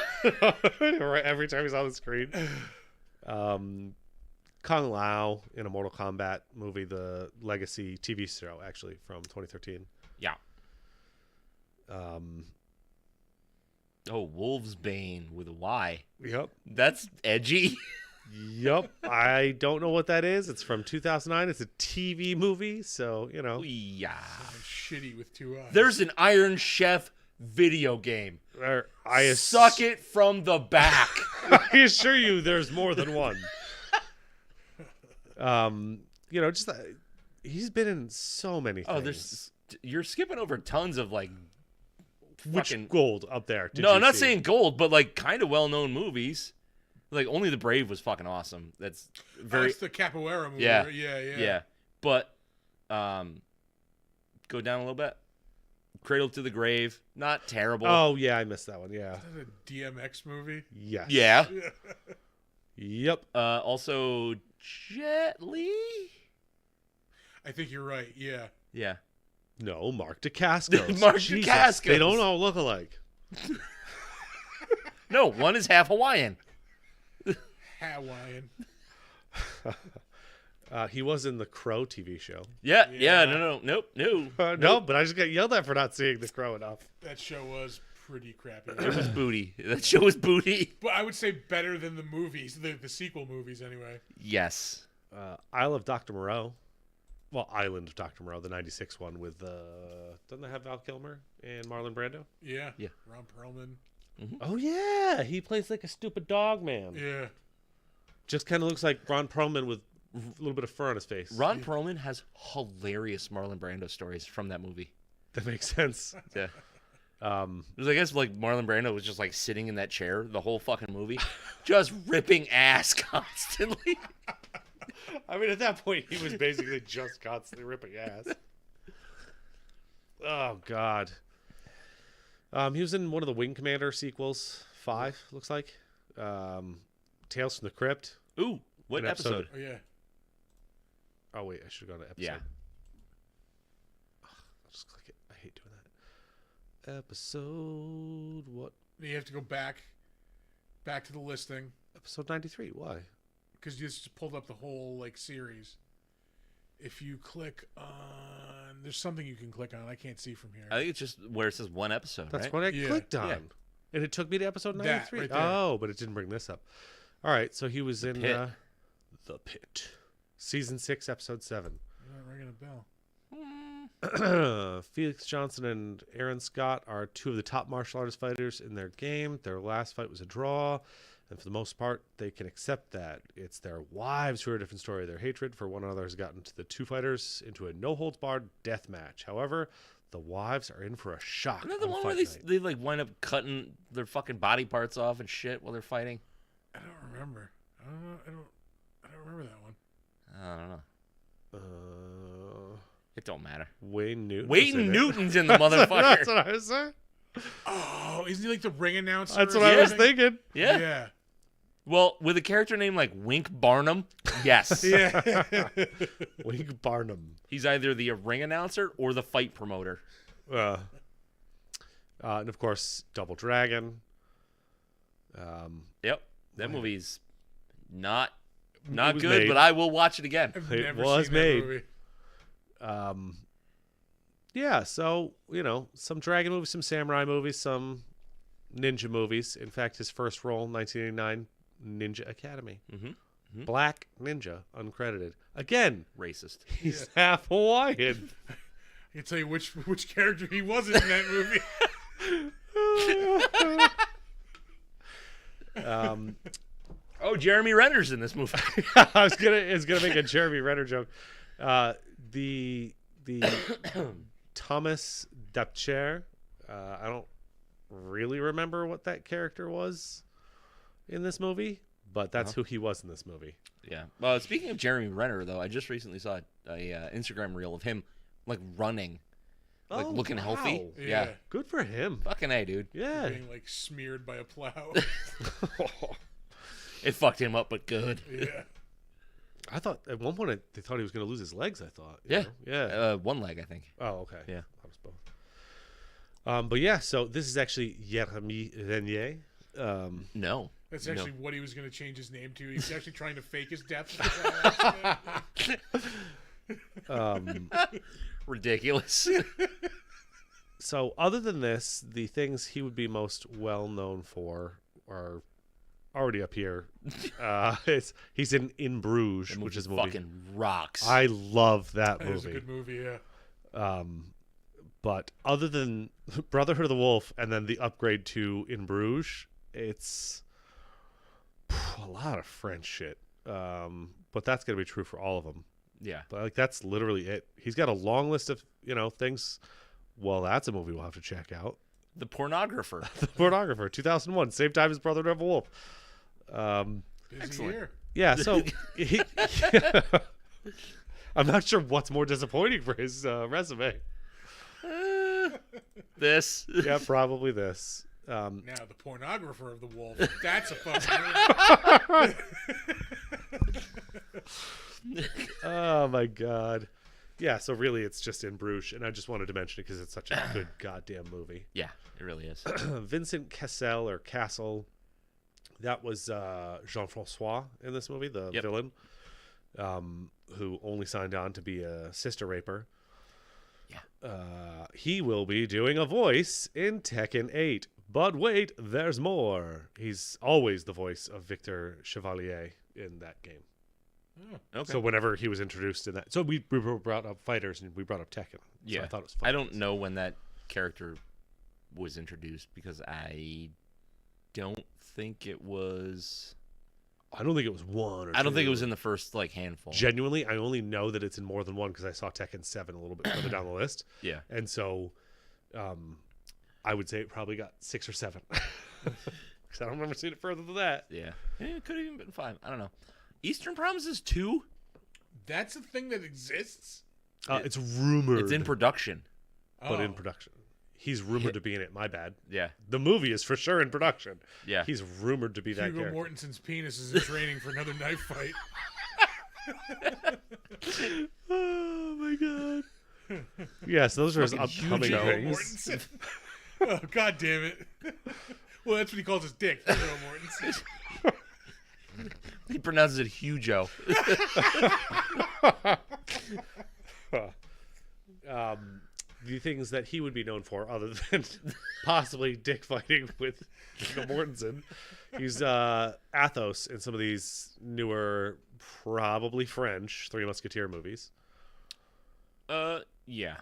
right every time he's on the screen. Kung Lao in a Mortal Kombat movie, the Legacy TV show, actually from 2013. Yeah. Oh, Wolfsbane with a Y. Yep. That's edgy. Yep. I don't know what that is. It's from 2009. It's a TV movie, so Yeah. shitty with 2 eyes. There's an Iron Chef video game. I Suck it from the back. I assure you, there's more than one. He's been in so many things. You're skipping over tons of like Which fucking gold up there? No, I'm not saying gold, but like kind of well-known movies. Like Only the Brave was fucking awesome. That's very That's the Capoeira movie. Yeah. Right? Yeah. yeah. But go down a little bit. Cradle to the Grave, not terrible. Oh yeah, I missed that one. Yeah. Is that a DMX movie? Yes. Yeah. Yep. Also Jet Li. I think you're right. Yeah. Yeah. No, Mark Dacascos. Mark Jesus, Dacascos. They don't all look alike. No, one is half Hawaiian. Hawaiian. He was in the Crow TV show. Yeah. Yeah. No. No, but I just got yelled at for not seeing the Crow enough. That show was pretty crappy. It was booty. That show was booty. But I would say better than the movies, the sequel movies anyway. Yes. Isle of Dr. Moreau. Well, Island of Dr. Moreau, the 96 one with, doesn't that have Val Kilmer and Marlon Brando? Yeah. Yeah. Ron Perlman. Oh, yeah. He plays like a stupid dog man. Yeah. Just kind of looks like Ron Perlman with a little bit of fur on his face. Ron Perlman has hilarious Marlon Brando stories from that movie. That makes sense. Yeah. I guess like Marlon Brando was just like sitting in that chair the whole fucking movie, just ripping ass constantly. I mean, at that point, he was basically just constantly ripping ass. Oh, God. He was in one of the Wing Commander sequels, 5, looks like. Tales from the Crypt. Ooh, what An episode. episode? Oh yeah. Oh, wait, I should have gone to episode. Yeah. I'll just click it. I hate doing that. Episode, what? You have to go back to the listing Episode 93. Why? because you just pulled up the whole like series. If you click on There's something you can click on. I can't see from here. I think it's just where it says one episode, That's right? what I Yeah. clicked on. Yeah. And it took me to episode That 93. right there. Oh, but it didn't bring this up. All right, so he was in Pit. The Pit. Season 6, episode 7. You're not ringing a bell. Felix Johnson and Aaron Scott are two of the top martial artist fighters in their game. Their last fight was a draw, and for the most part, they can accept that. It's their wives who are a different story. Their hatred for one another has gotten to the two fighters into a no-holds-barred death match. However, the wives are in for a shock. Isn't that the on one fight where night. they like wind up cutting their fucking body parts off and shit while they're fighting? I don't remember. I don't remember that one. I don't know. It don't matter. Wayne Newton. Wayne Newton's in the motherfucker. That's what I was saying. Oh, isn't he like the ring announcer? That's or what I was something? thinking. Yeah. Yeah. Well, with a character named like Wink Barnum, yes. Yeah. Wink Barnum. He's either the ring announcer or the fight promoter. And of course, Double Dragon. Yep. That movie's not It was good, made. but I will watch it again. I've It never was seen made. that movie. Yeah, so, some dragon movies, some samurai movies, some ninja movies. In fact, his first role, 1989, Ninja Academy. Mm-hmm. Black ninja, uncredited. Again, Racist. he's half Hawaiian. I can tell you which character he wasn't in that movie. Oh, Jeremy Renner's in this movie. I was gonna make a Jeremy Renner joke. The Thomas Dapcher. I don't really remember what that character was in this movie, but that's who he was in this movie. Yeah. Well, speaking of Jeremy Renner, though, I just recently saw a Instagram reel of him like running, like looking healthy. wow. Yeah. Good for him. Fucking A, dude. Yeah. Being like smeared by a plow. It fucked him up, but good. Yeah. I thought at one point they thought he was going to lose his legs. I thought. you Yeah. know? Yeah. One leg, I think. Oh, okay. Yeah. That was both. But yeah, so this is actually Jeremy Renner. No. That's actually what he was going to change his name to. He's actually trying to fake his death. Ridiculous. So other than this, the things he would be most well known for are already up here. He's in Bruges, That which is a movie movie fucking rocks. I love that That is a movie. good movie, yeah. But other than Brotherhood of the Wolf and then the upgrade to In Bruges, it's a lot of French shit. But that's gonna be true for all of them. Yeah. But like that's literally it. He's got a long list of things. Well, that's a movie we'll have to check out. The Pornographer. The Pornographer, 2001, same time as Brotherhood of the Wolf. Busy Excellent. year. Yeah, so I'm not sure what's more disappointing for his resume. This. Yeah, probably this. Now, the Pornographer of the Wolf. That's a fucking movie. Oh my god. Yeah, so really it's just In Bruges, and I just wanted to mention it because it's such a good goddamn movie. Yeah, it really is. Vincent Cassel or Castle, that was Jean-Francois in this movie, the Yep. villain, who only signed on to be a sister raper. Yeah. He will be doing a voice in Tekken 8. But wait, there's more. He's always the voice of Victor Chevalier in that game. Okay. So whenever he was introduced in that, so we brought up fighters and we brought up Tekken. Yeah. So I thought it was fun. I don't know when that character was introduced because I don't think it was. I don't think it was one. Or I don't think it two. was in the first like handful. Genuinely, I only know that it's in more than one because I saw Tekken 7 a little bit further down the list. Yeah. And so, I would say it probably got 6 or 7 because I don't remember seeing it further than that. Yeah. It could have even been 5. I don't know. Eastern Promises 2? That's a thing that exists? It's rumored. It's in production. but in Oh. production. He's rumored to be in it. My bad. Yeah. The movie is for sure in production. Yeah. He's rumored to be that Hugo character. Mortensen's penis is in training for another knife fight. Oh my god. Yes, those are his upcoming Hugo things. Mortensen. Oh, god damn it. Well, that's what he calls his dick, Hugo Mortensen. He pronounces it Hugo. the things that he would be known for, other than possibly dick fighting with Viggo Mortensen, he's Athos in some of these newer, probably French Three Musketeer movies. Yeah.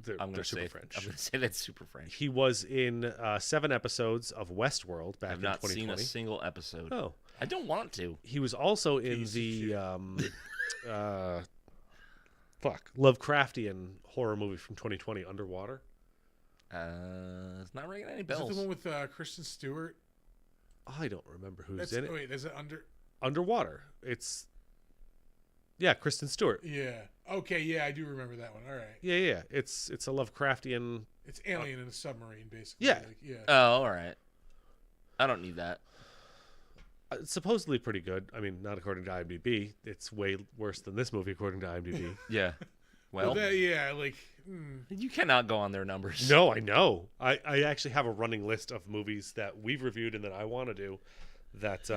They're super French. I'm gonna say that's super French. He was in 7 episodes of Westworld back I've in not 2020. seen a single episode. Oh, I don't want to. he was also in Piece of the Lovecraftian horror movie from 2020, Underwater. It's not ringing any Is bells. it the one with Kristen Stewart? I don't remember who's That's, in it. Wait, is it under? Underwater. It's Kristen Stewart. Yeah. Okay. Yeah, I do remember that one. All right. Yeah. It's a Lovecraftian. It's alien in a submarine, basically. Yeah. Like, yeah. Oh, all right. I don't need that. It's supposedly pretty good. I mean, not according to IMDb. It's way worse than this movie according to IMDb. Yeah. Well, yeah, like. you cannot go on their numbers. No, I know. I actually have a running list of movies that we've reviewed and that I want to do. That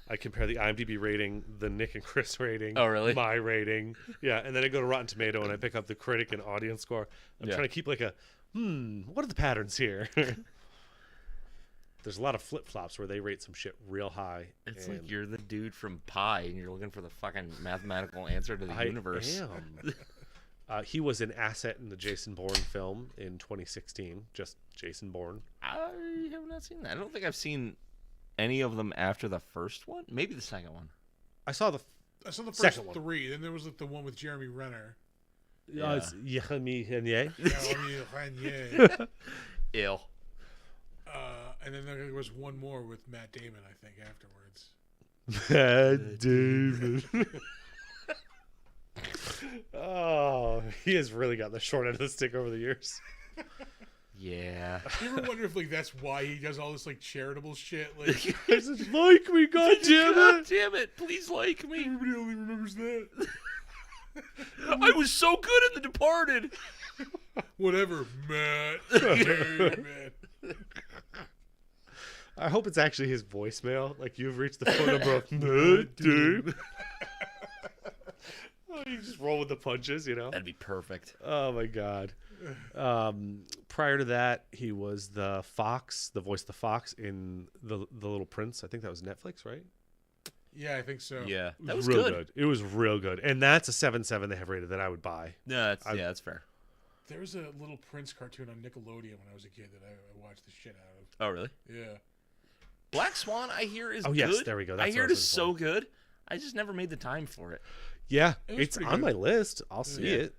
I compare the IMDb rating, the Nick and Chris rating. Oh, really? My rating. Yeah, and then I go to Rotten Tomato and I pick up the critic and audience score. I'm trying to keep like what are the patterns here? There's a lot of flip-flops where they rate some shit real high. It's like you're the dude from Pi and you're looking for the fucking mathematical answer to the universe. I am. He was an asset in the Jason Bourne film in 2016. Just Jason Bourne. I have not seen that. I don't think I've seen any of them after the first one. Maybe the second one. I saw the first second one. 3. Then there was like the one with Jeremy Renner. It's Jeremy Renner. Jeremy Renner. Ill. And then there was one more with Matt Damon, I think, afterwards. Matt Damon. Oh, he has really got the short end of the stick over the years. Yeah. Do you ever wonder if like that's why he does all this like charitable shit? Like, Just like me, goddammit. God damn it! Please like me. everybody only remembers that. I was so good in The Departed. Whatever, Matt. Damon. I hope it's actually his voicemail. Like, you've reached the phone number of Matt Damon. Oh, you just roll with the punches, you know? That'd be perfect. Oh, my God. Prior to that, he was the voice of the fox in the Little Prince. I think that was Netflix, right? Yeah, I think so. Yeah, that was was real good. It was real good. And that's a 7.7 they have rated that I would buy. No, that's fair. There was a Little Prince cartoon on Nickelodeon when I was a kid that I watched the shit out of. Oh, really? Yeah. Black Swan, I hear is good. Oh, yes, there we go. That's I hear what it I was is so good. I just never made the time for it. Yeah, It was it's pretty on good. my list. I'll see Yeah. it.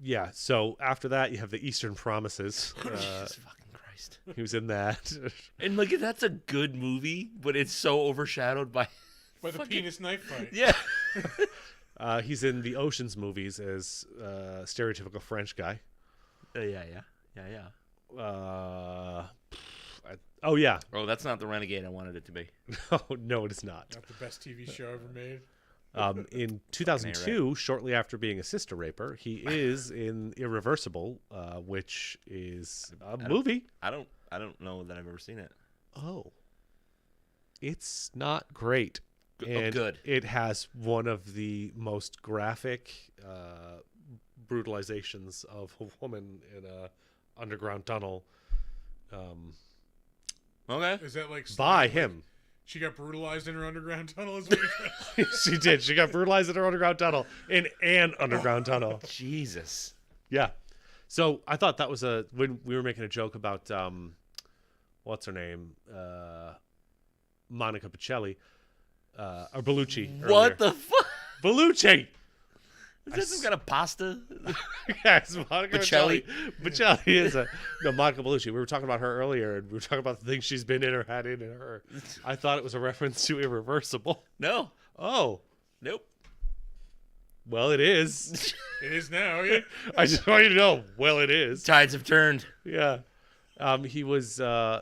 Yeah, so after that, you have the Eastern Promises. Jesus fucking Christ. He was in that. And like that's a good movie, but it's so overshadowed by By the fucking- penis knife fight. Yeah. He's in the Ocean's movies as stereotypical French guy. Yeah. Oh, yeah. Oh, that's not the Renegade I wanted it to be. No, it is not. Not the best TV show ever made. In 2002, shortly after being a sister raper, he is in Irreversible, which is a movie. I don't know that I've ever seen it. Oh. It's not great. And good. It has one of the most graphic brutalizations of a woman in a underground tunnel. Okay. Is that like By him. She got brutalized in her underground tunnel? Is what you're trying She did. She got brutalized in her underground tunnel. In an underground tunnel. Jesus. Yeah. So I thought that was when we were making a joke about what's her name? Monica Bellucci. Or Bellucci. Earlier. What the fuck? Bellucci! Is that some kind of pasta? Yes, Monica Bocelli. Bocelli is Monica Bellucci. We were talking about her earlier, and we were talking about the things she's been in or had in her. I thought it was a reference to Irreversible. No. Oh, Nope. well, it is. It is now, yeah. I just want you to know. Well, it is. Tides have turned. Yeah. He was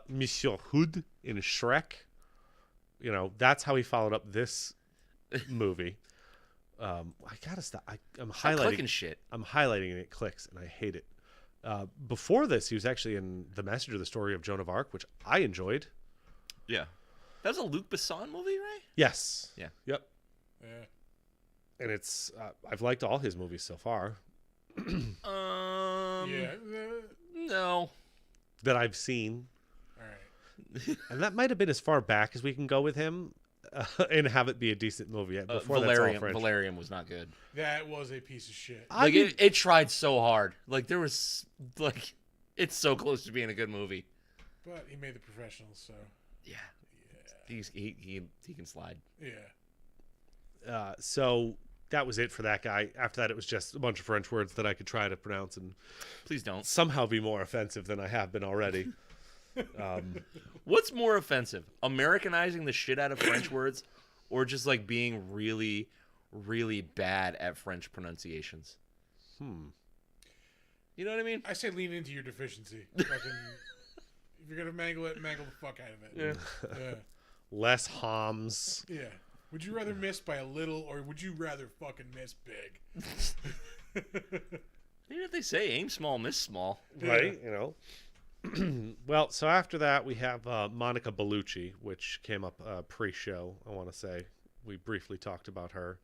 Monsieur Hood in Shrek. You know, that's how he followed up this movie. I gotta stop. I'm Stop highlighting clicking shit. I'm highlighting and it clicks, and I hate it. Before this, he was actually in The Messenger, the Story of Joan of Arc, which I enjoyed. Yeah. That was a Luc Besson movie, right? Yes. Yeah. Yep. Yeah. And it's I've liked all his movies so far. Yeah. No. that I've seen. All right. And that might have been as far back as we can go with him and have it be a decent movie. Before that's all French. Valerian was not good. That was a piece of shit. Like it tried so hard. Like there was like it's so close to being a good movie. But he made The Professionals, so Yeah. He can slide. yeah. So that was it for that guy. After that, it was just a bunch of French words that I could try to pronounce and Please don't. somehow be more offensive than I have been already. What's more offensive? Americanizing the shit out of French words or just like being really, really bad at French pronunciations? You know what I mean? I say lean into your deficiency. Fucking, if you're gonna mangle it, mangle the fuck out of it. Yeah. Less hams. Yeah. Would you rather miss by a little, or would you rather fucking miss big? Even if they say aim small, miss small. Right? You know. Well, so after that, we have Monica Bellucci, which came up pre-show, I want to say. We briefly talked about her.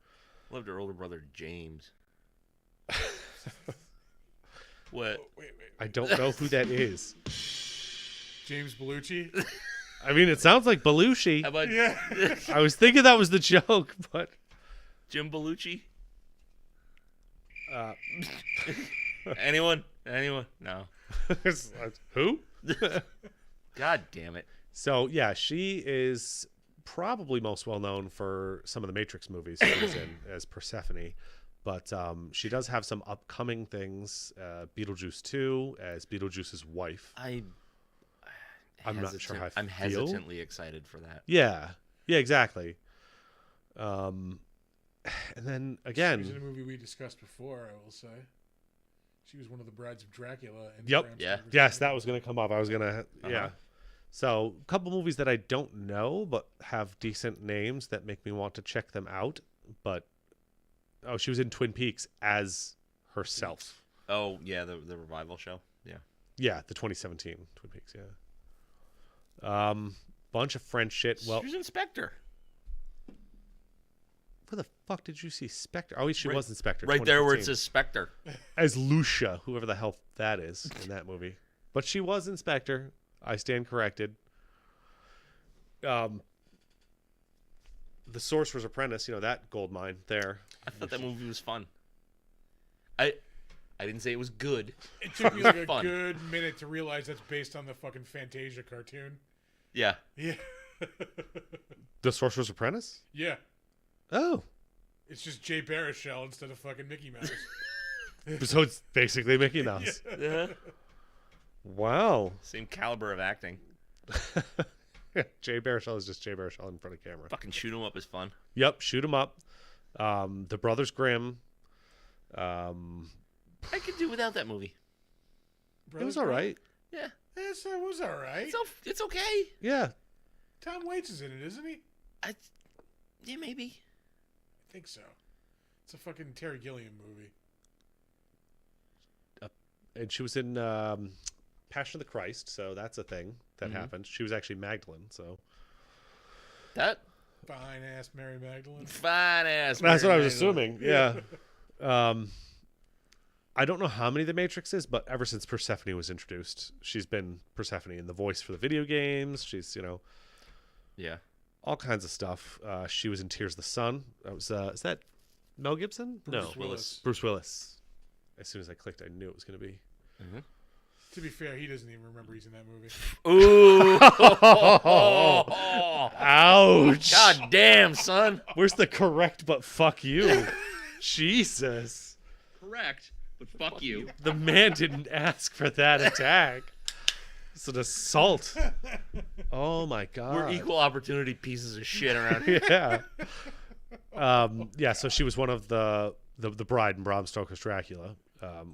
Loved her older brother, James. What? Oh, wait. I don't know who that is. James Bellucci? I mean, it sounds like Belushi. How about Yeah. I was thinking that was the joke, but... Jim Bellucci? Uh, Anyone? No. who? God damn it. So, yeah, she is probably most well known for some of the Matrix movies she was in as Persephone. But she does have some upcoming things. Beetlejuice 2 as Beetlejuice's wife. I'm not sure how I I'm feel. hesitantly excited for that. Yeah, exactly. And then again, She was in a movie we discussed before, I will say. She was one of the brides of Dracula. And Yep. Bram Yeah. Stoker's yes, Dracula. that was going to come up. I was going to, yeah. So a couple movies that I don't know, but have decent names that make me want to check them out. But, she was in Twin Peaks as herself. Oh, yeah, the revival show. Yeah. Yeah, the 2017 Twin Peaks, yeah. Bunch of French shit. Well, She was Inspector. where the fuck did you see Spectre? Oh, she was Inspector. Right there where it 2015. says Spectre. As Lucia, whoever the hell that is in that movie. But she was Inspector. I stand corrected. The Sorcerer's Apprentice, that gold mine there. I thought that movie was fun. I didn't say it was good. It took me like a Fun. good minute to realize that's based on the fucking Fantasia cartoon. Yeah. Yeah. The Sorcerer's Apprentice? Yeah. Oh. It's just Jay Baruchel instead of fucking Mickey Mouse. So it's basically Mickey Mouse. Yeah. Wow. Same caliber of acting. Jay Baruchel is just Jay Baruchel in front of camera. Fucking shoot 'em up is fun. Yep, shoot 'em up. The Brothers Grimm. I could do without that movie. It was all right. Yeah. Yes, it was all right. It's okay. Yeah. Tom Waits is in it, isn't he? Yeah, maybe. I think so. It's a fucking Terry Gilliam movie. And she was in Passion of the Christ, so that's a thing that happened. She was actually Magdalene, so. That Fine ass Mary Magdalene. fine ass. That's what I Mary was Magdalene. assuming. Yeah. I don't know how many The Matrix is, but ever since Persephone was introduced, she's been Persephone in the voice for the video games. She's, Yeah. all kinds of stuff. She was in Tears of the Sun. That was, is that Mel Gibson? Bruce No. Willis. Bruce Willis. As soon as I clicked, I knew it was going to be. To be fair, he doesn't even remember he's in that movie. Ooh. Ouch. God damn, son. Where's the correct but fuck you? Jesus. Correct, but fuck you. The man didn't ask for that attack. It's an assault. Oh my god. We're equal opportunity pieces of shit around here. Yeah. Yeah, so she was one of the bride in Bram Stoker's Dracula,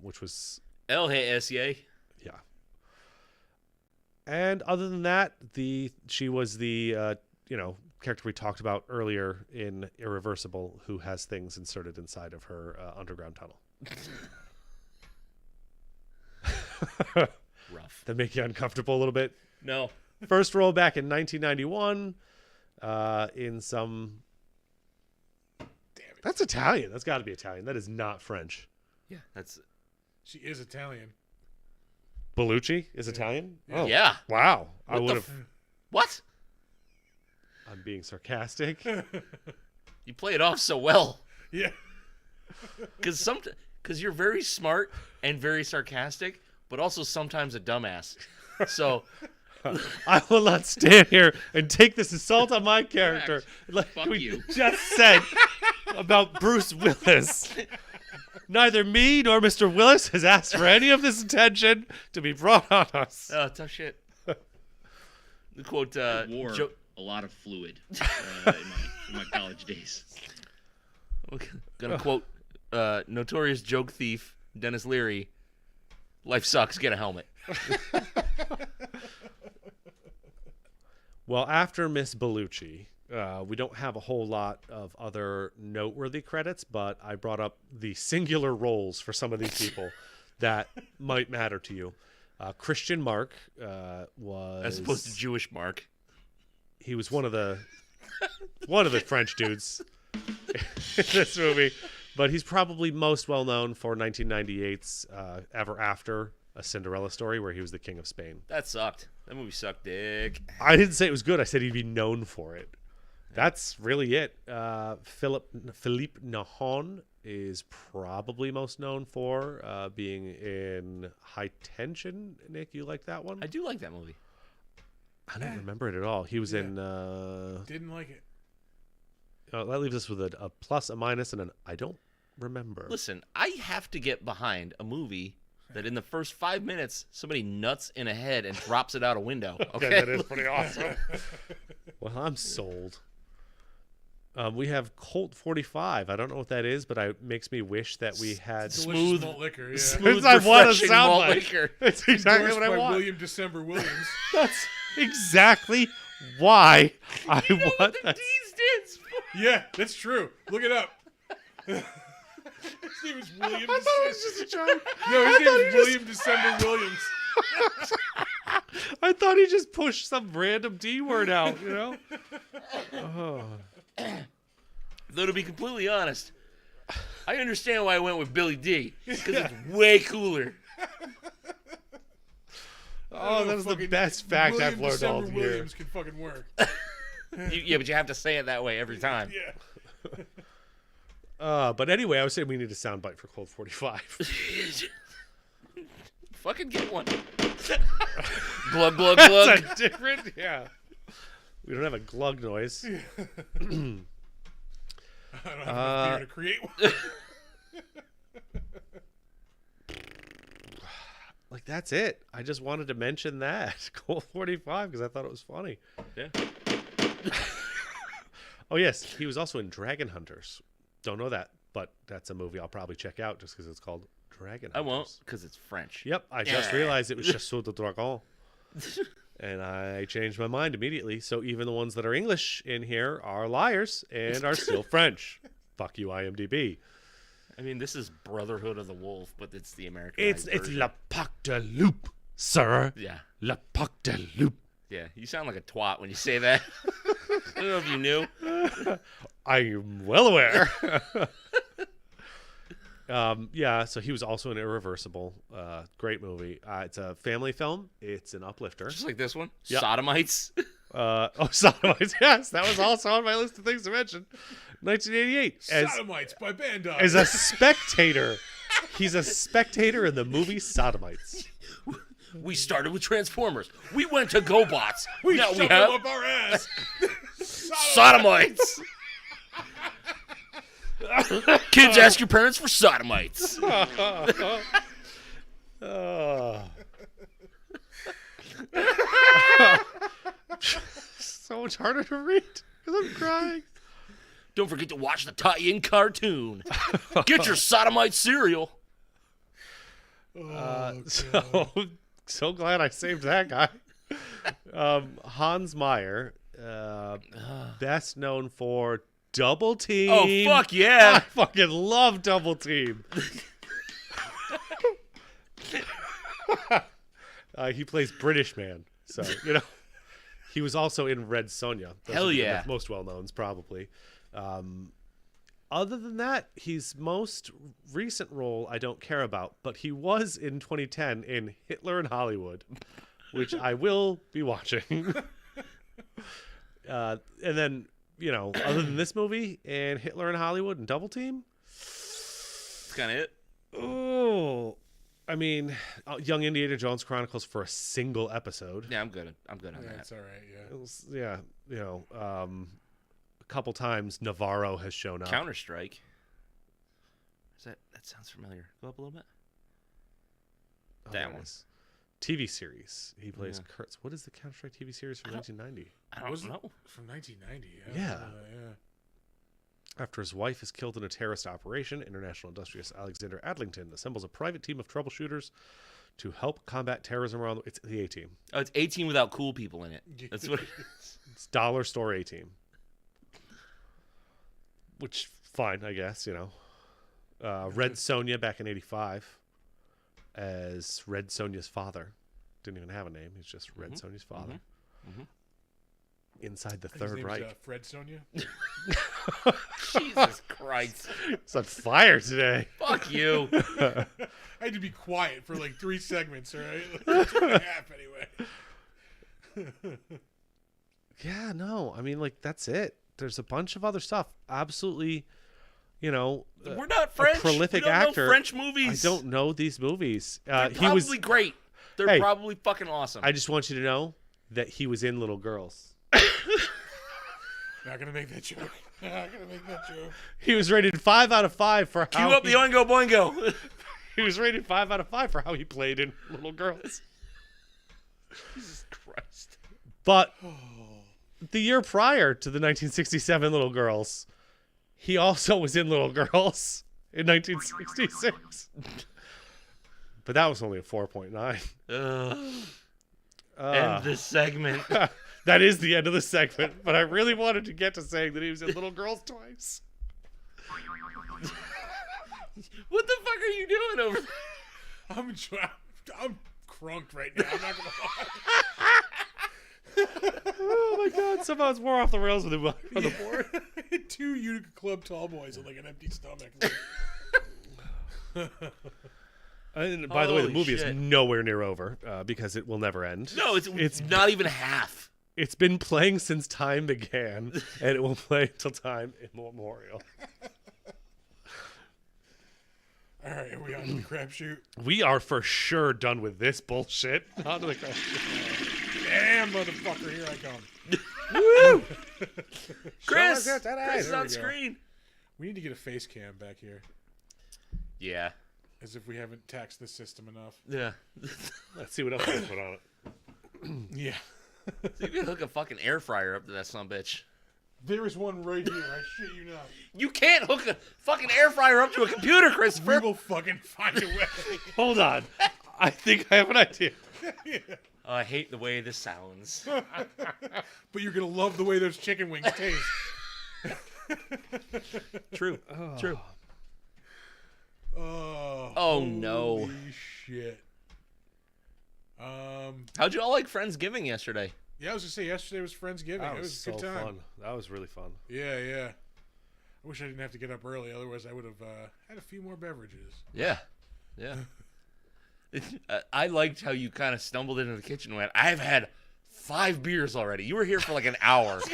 which was LHSA. yeah. And other than that, she was the character we talked about earlier in Irreversible, who has things inserted inside of her underground tunnel. Rough. That make you uncomfortable a little bit. No. First role back in 1991 in some. Damn it. That's Italian. That's got to be Italian. That is not French. Yeah, that's She is Italian. Bellucci is Italian? Yeah. Oh, Yeah. wow. I What the would have. What? I'm being sarcastic. You play it off so well. Yeah. Because you're very smart and very sarcastic, but also sometimes a dumbass. So I will not stand here and take this assault on my character. Like Fuck we you. just said about Bruce Willis. Neither me nor Mr. Willis has asked for any of this attention to be brought on us. tough shit. The quote, Wore a lot of fluid in my college days. Gonna quote notorious joke thief Dennis Leary. Life sucks. Get a helmet. Well, after Miss Bellucci, we don't have a whole lot of other noteworthy credits, but I brought up the singular roles for some of these people that might matter to you. Christian Mark was, As opposed to Jewish Mark. he was one of the French dudes in this movie, but he's probably most well known for 1998's Ever After, A Cinderella Story, where he was the King of Spain. That sucked. That movie sucked dick. I didn't say it was good. I said he'd be known for it. That's really it. Philippe Nahon is probably most known for being in High Tension. Nick, you like that one? I do like that movie. I don't remember it at all. He was in... Didn't like it. that leaves us with a plus, a minus, and an I don't remember. Listen, I have to get behind a movie that in the first 5 minutes somebody nuts in a head and drops it out a window. Okay, that is pretty awesome. Well, I'm sold. We have Colt 45. I don't know what that is, but it makes me wish that we had Delicious Smooth- malt liquor. Yeah. smooth, I want a refreshing sound malt bite. liquor. It's exactly Endorsed what I by want. William December Williams. That's exactly why I want The that. D stands for. Yeah, that's true. Look it up. His name is William. I thought it was just a joke. No, his I thought name is he William December Williams. I thought he just pushed some random D word out, you know? Oh. Though to be completely honest, I understand why I went with Billy D. Because it's way cooler. Oh, that was the best fact William I've learned December all year. Williams can fucking work. Yeah, but you have to say it that way every time. Yeah. But anyway, I was saying we need a soundbite for Cold 45. Fucking get one. Glug, glug, glug. That's a different, yeah. We don't have a glug noise. I don't have enough beer to create one. Like, that's it. I just wanted to mention that. Cold 45, because I thought it was funny. Yeah. Oh, yes. He was also in Dragon Hunters. Don't know that, but that's a movie I'll probably check out just because it's called Dragon I Hunters. won't, because it's French. Yep, I just realized it was Chasseur de Dragon. And I changed my mind immediately. So even the ones that are English in here are liars and are still French. Fuck you, IMDb. I mean, this is Brotherhood of the Wolf, but it's the American It's La Pac de Loup, sir. Yeah. La Pac de Loup. Yeah, you sound like a twat when you say that. I don't know if you knew. I'm well aware. Yeah, so he was also in Irreversible. Great movie. It's a family film. It's an uplifter. Just like this one. Yep. Sodomites. Sodomites. Yes, that was also on my list of things to mention. 1988. Sodomites by Bandai. As a spectator. He's a spectator in the movie Sodomites. We started with Transformers. We went to GoBots. we Now shoved we them have up our ass. Sodomites. Kids, ask your parents for Sodomites. So much harder to read because I'm crying. Don't forget to watch the tie-in cartoon. Get your Sodomite cereal. So glad I saved that guy. Hans Meyer, best known for Double Team. Oh, fuck yeah. I fucking love Double Team. He plays British man, so you know. He was also in Red Sonja. Those Hell are the yeah. most well knowns probably. Other than that, his most recent role I don't care about, but he was in 2010 in Hitler in Hollywood, which I will be watching. And then, other than this movie and Hitler in Hollywood and Double Team, That's kind of it. oh, I mean, Young Indiana Jones Chronicles for a single episode. Yeah, I'm good. I'm good on that. That's all right. Yeah. It was, a couple times Navarro has shown up. Counter-Strike. That sounds familiar. Go up a little bit. Oh, That there it one. is. TV series. He plays Yeah. Kurtz. What is the Counter-Strike TV series from 1990? I don't Was it know. from 1990? Yeah. Yeah. After his wife is killed in a terrorist operation, international industrialist Alexander Adlington assembles a private team of troubleshooters to help combat terrorism around. It's the A-Team. Oh, it's 18 without cool people in it. That's what. It's Dollar Store A-Team. Which, fine, I guess, Red Sonja back in 85 as Red Sonja's father. Didn't even have a name. He's just Red Sonja's father. Inside the His Third name's, Reich. Fred Sonia. Jesus Christ. It's on fire today. Fuck you. I had to be quiet for like 3 segments, all right? 2.5 anyway. Yeah, no. I mean, that's it. There's a bunch of other stuff. Absolutely, We're not French. prolific we don't actor. know French movies. I don't know these movies. They're He probably was. great. They're Hey, probably fucking awesome. I just want you to know that he was in Little Girls. Not gonna make that joke. Not gonna make that joke. He was rated 5 out of 5 for Cue how up the Oingo Boingo. he was rated 5 out of 5 for how he played in Little Girls. Jesus Christ. But the year prior to the 1967 Little Girls, he also was in Little Girls in 1966. But that was only a 4.9. End this segment. That is the end of the segment, but I really wanted to get to saying that he was in Little Girls twice. What the fuck are you doing over there? I'm crunked right now. I'm not gonna lie. Oh my god, somehow it's more off the rails with him on the board. 2 Utica Club tall boys with like an empty stomach. And by the way, the Holy movie is shit. nowhere near over because it will never end. No, it's not even half. It's been playing since time began, and it will play till time immemorial. All right, are we on to the crapshoot? We are for sure done with this bullshit. On to the crapshoot. Damn, motherfucker, here I come. Woo! Chris! Show us your titties. Chris is There on we go. screen. We need to get a face cam back here, Yeah. as if we haven't taxed the system enough. Yeah. Let's see what else I put on it. Yeah. You can hook a fucking air fryer up to that sumbitch. There is one right here. I shit you not. You can't hook a fucking air fryer up to a computer, We Christopher. will fucking find a way. Hold on. I think I have an idea. I hate the way this sounds. But you're gonna love the way those chicken wings taste. True. True. Oh no. Holy shit. How'd you all like Friendsgiving yesterday? Yeah, I was gonna say yesterday was Friendsgiving. That It was was a so good time. fun. That was really fun. Yeah, yeah. I wish I didn't have to get up early. Otherwise, I would have had a few more beverages. Yeah. Yeah. I liked how you kind of stumbled into the kitchen and went, I've had 5 beers already. You were here for like an hour. Is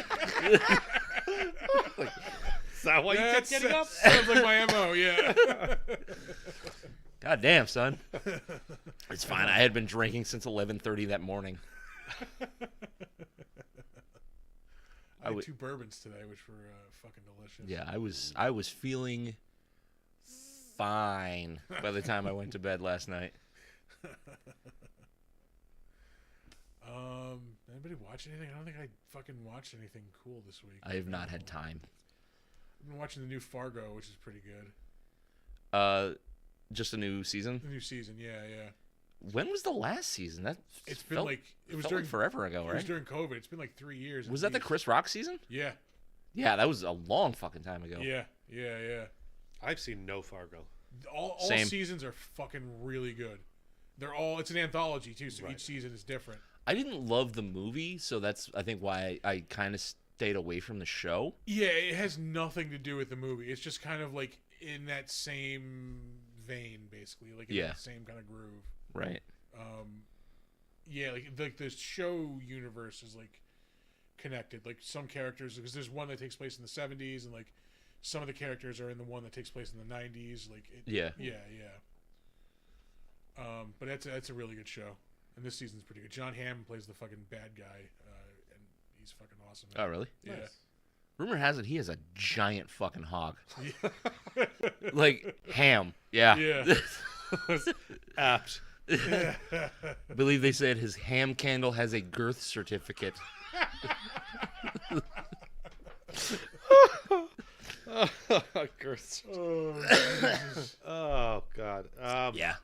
that why you kept getting up? Sounds like my MO, yeah. God damn, son. It's fine. I had been drinking since 11:30 that morning. I had 2 bourbons today, which were fucking delicious. Yeah, I was feeling fine by the time I went to bed last night. Anybody watch anything? I don't think I fucking watched anything cool this week. I have not had time. I've been watching the new Fargo, which is pretty good. Just a new season. The new season, yeah. When was the last season? That It's been felt, like it was felt during like forever ago, It was right? during COVID. It's been like 3 years. Was at that the least. Chris Rock season? Yeah, Yeah, that was a long fucking time ago. yeah. I've seen no Fargo. All Same. seasons are fucking really good. They're all. It's an anthology too, so Right. each season is different. I didn't love the movie, so that's I think why I kind of stayed away from the show. Yeah, it has nothing to do with the movie. It's just kind of like in that same vein, basically, like in that same kind of groove. Right. Yeah, like the show universe is like connected. Like some characters, because there's one that takes place in the 70s, and like some of the characters are in the one that takes place in the 90s. Like yeah. But that's a really good show, and this season's pretty good. John Hamm plays the fucking bad guy, and he's fucking awesome. Oh, really? Yeah. Nice. Rumor has it he has a giant fucking hog. Yeah. Like ham. Yeah. Yeah. Apt. I believe they said his ham candle has a girth certificate. Girth. Oh, Oh God. Yeah.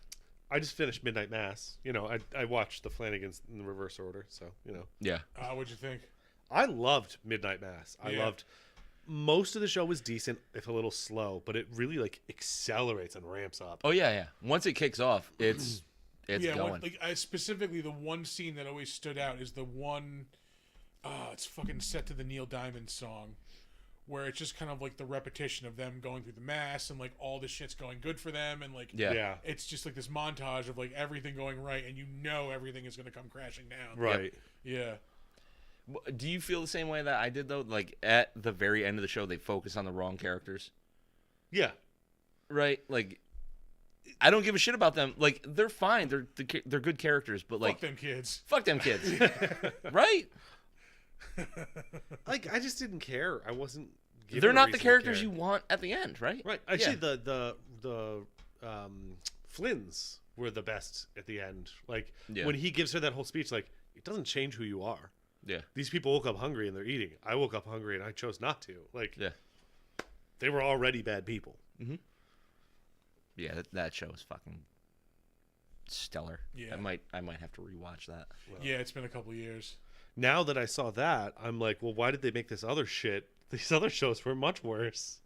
I just finished Midnight Mass. You know, I watched the Flanagans in the reverse order, so you know. Yeah. what'd you think? I loved Midnight Mass. I Yeah. loved most of the show was decent, if a little slow, but it really like accelerates and ramps up. Oh yeah, yeah. Once it kicks off, it's Yeah, going. specifically the one scene that always stood out is the one. It's fucking set to the Neil Diamond song, where it's just kind of like the repetition of them going through the mass and like all the shit's going good for them, and like Yeah. it's just like this montage of like everything going right, and you know everything is going to come crashing down. Right. Yeah. Do you feel the same way that I did though? Like at the very end of the show, they focus on the wrong characters. Yeah. Right? Like, I don't give a shit about them. Like, they're fine. They're good characters, but like, Fuck them kids. fuck them kids. Right? Like I just didn't care. I wasn't. given They're a not the reason to characters care. you want at the end, right? Right. Actually, the Flynns were the best at the end. Like Yeah. when he gives her that whole speech, like it doesn't change who you are. Yeah. These people woke up hungry and they're eating. I woke up hungry and I chose not to. Like Yeah. they were already bad people. Yeah, that show is fucking stellar. Yeah. I might have to rewatch that. Yeah, it's been a couple years. Now that I saw that, I'm like, well, why did they make this other shit? These other shows were much worse.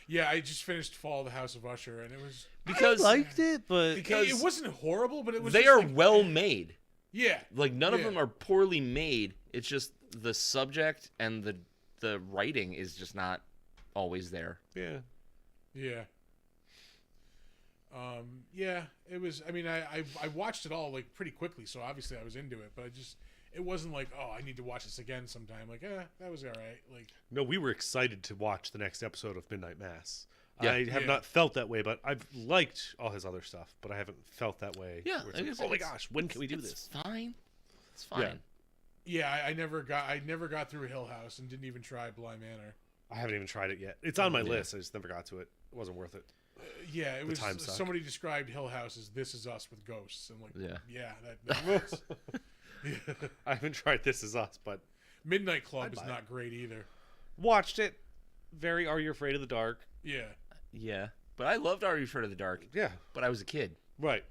Yeah, I just finished Fall of the House of Usher, and it was Because it, but Because it wasn't horrible, but it was. they just are like, well made. Yeah. Like none of Yeah. them are poorly made. It's just the subject and the writing is just not always there. yeah. Yeah. Yeah, it was. I mean, I watched it all like pretty quickly, so obviously I was into it. But it wasn't like, oh, I need to watch this again sometime. Like, that was all right. Like, No, we were excited to watch the next episode of Midnight Mass. Yeah. I have Yeah. not felt that way, but I've liked all his other stuff, but I haven't felt that way. Yeah, where it's I like, guess oh my it's- gosh, when can we do It's this? fine. It's fine. Yeah. yeah, I never got through Hill House and didn't even try Bly Manor. I haven't even tried it yet. It's on my Yeah. list. I just never got to it. It wasn't worth it. Yeah, it was. time suck. Somebody described Hill House as "This Is Us" with ghosts. I'm like, Yeah. that was. I haven't tried This Is Us, but Midnight Club I'd is buy it. not great either. watched it. Very Are You Afraid of the Dark? Yeah. Yeah. But I loved Are You Afraid of the Dark? Yeah, But I was a kid. right.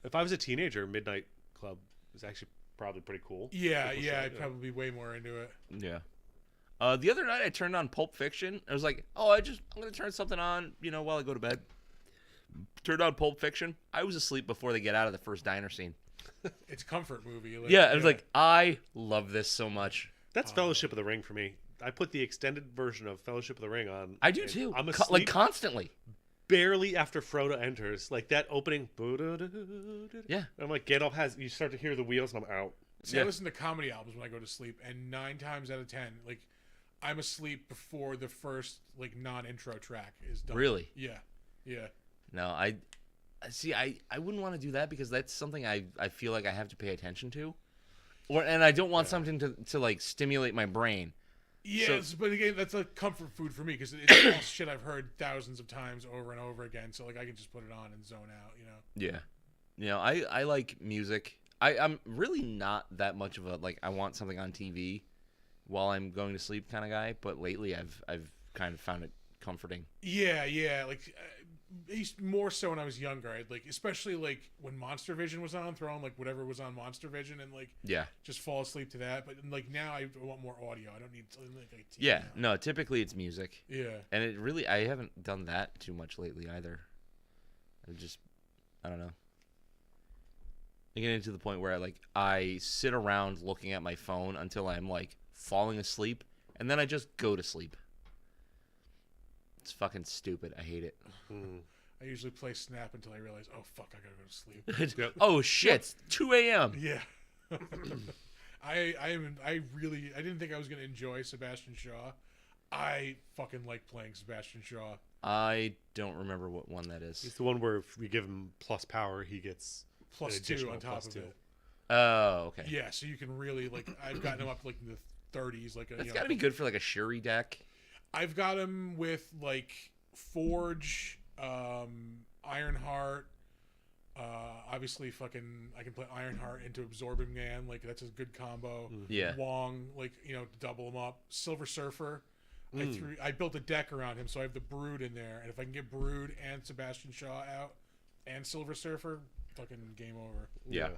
If I was a teenager, Midnight Club was actually probably pretty cool. Yeah, People yeah, say, I'd probably be way more into it. Yeah. The other night I turned on Pulp Fiction. I was like, oh, I'm gonna turn something on, while I go to bed. Turned on Pulp Fiction. I was asleep before they get out of the first diner scene. It's a comfort movie. Like, Yeah, I was like, I love this so much. That's Fellowship of the Ring for me. I put the extended version of Fellowship of the Ring on. I do and too. I'm Like asleep constantly. barely after Frodo enters. Like that opening. Yeah. I'm like, Gandalf has. You start to hear the wheels, and I'm out. See, Yeah. I listen to comedy albums when I go to sleep, and 9 times out of 10, like, I'm asleep before the first like non-intro track is done. Really? Yeah, yeah. No, I wouldn't want to do that because that's something I feel like I have to pay attention to. And I don't want something to like stimulate my brain. Yes, but again, that's like comfort food for me because it's all shit I've heard thousands of times over and over again. So like I can just put it on and zone out, Yeah. I like music. I'm really not that much of a like I want something on TV while I'm going to sleep kind of guy, but lately I've kind of found it comforting. Yeah, like at least more so when I was younger. I'd like, especially like when Monster Vision was on, throw on like whatever was on Monster Vision and like Yeah. just fall asleep to that. But like now I want more audio. I don't need something like TV Yeah. now. No, typically it's music. Yeah. And it really I haven't done that too much lately either. I don't know. I get into the point where I sit around looking at my phone until I'm like falling asleep and then I just go to sleep. It's fucking stupid. I hate it. I usually play Snap until I realize, oh fuck, I gotta go to sleep. Yep. Oh shit! It's 2 a.m. Yeah. I didn't think I was gonna enjoy Sebastian Shaw. I fucking like playing Sebastian Shaw. I don't remember what one that is. It's the one where if we give him plus power, he gets Plus an 2 additional on top plus of 2. it. Oh, okay. Yeah, so you can really like. I've gotten him up like in the 30s. Like That's got to be good for like a Shuri deck. I've got him with like Forge, Ironheart. Obviously, fucking, I can play Ironheart into Absorbing Man. Like that's a good combo. Yeah. Wong, like double him up. Silver Surfer. I built a deck around him, so I have the Brood in there, and if I can get Brood and Sebastian Shaw out, and Silver Surfer, fucking game over. Yeah.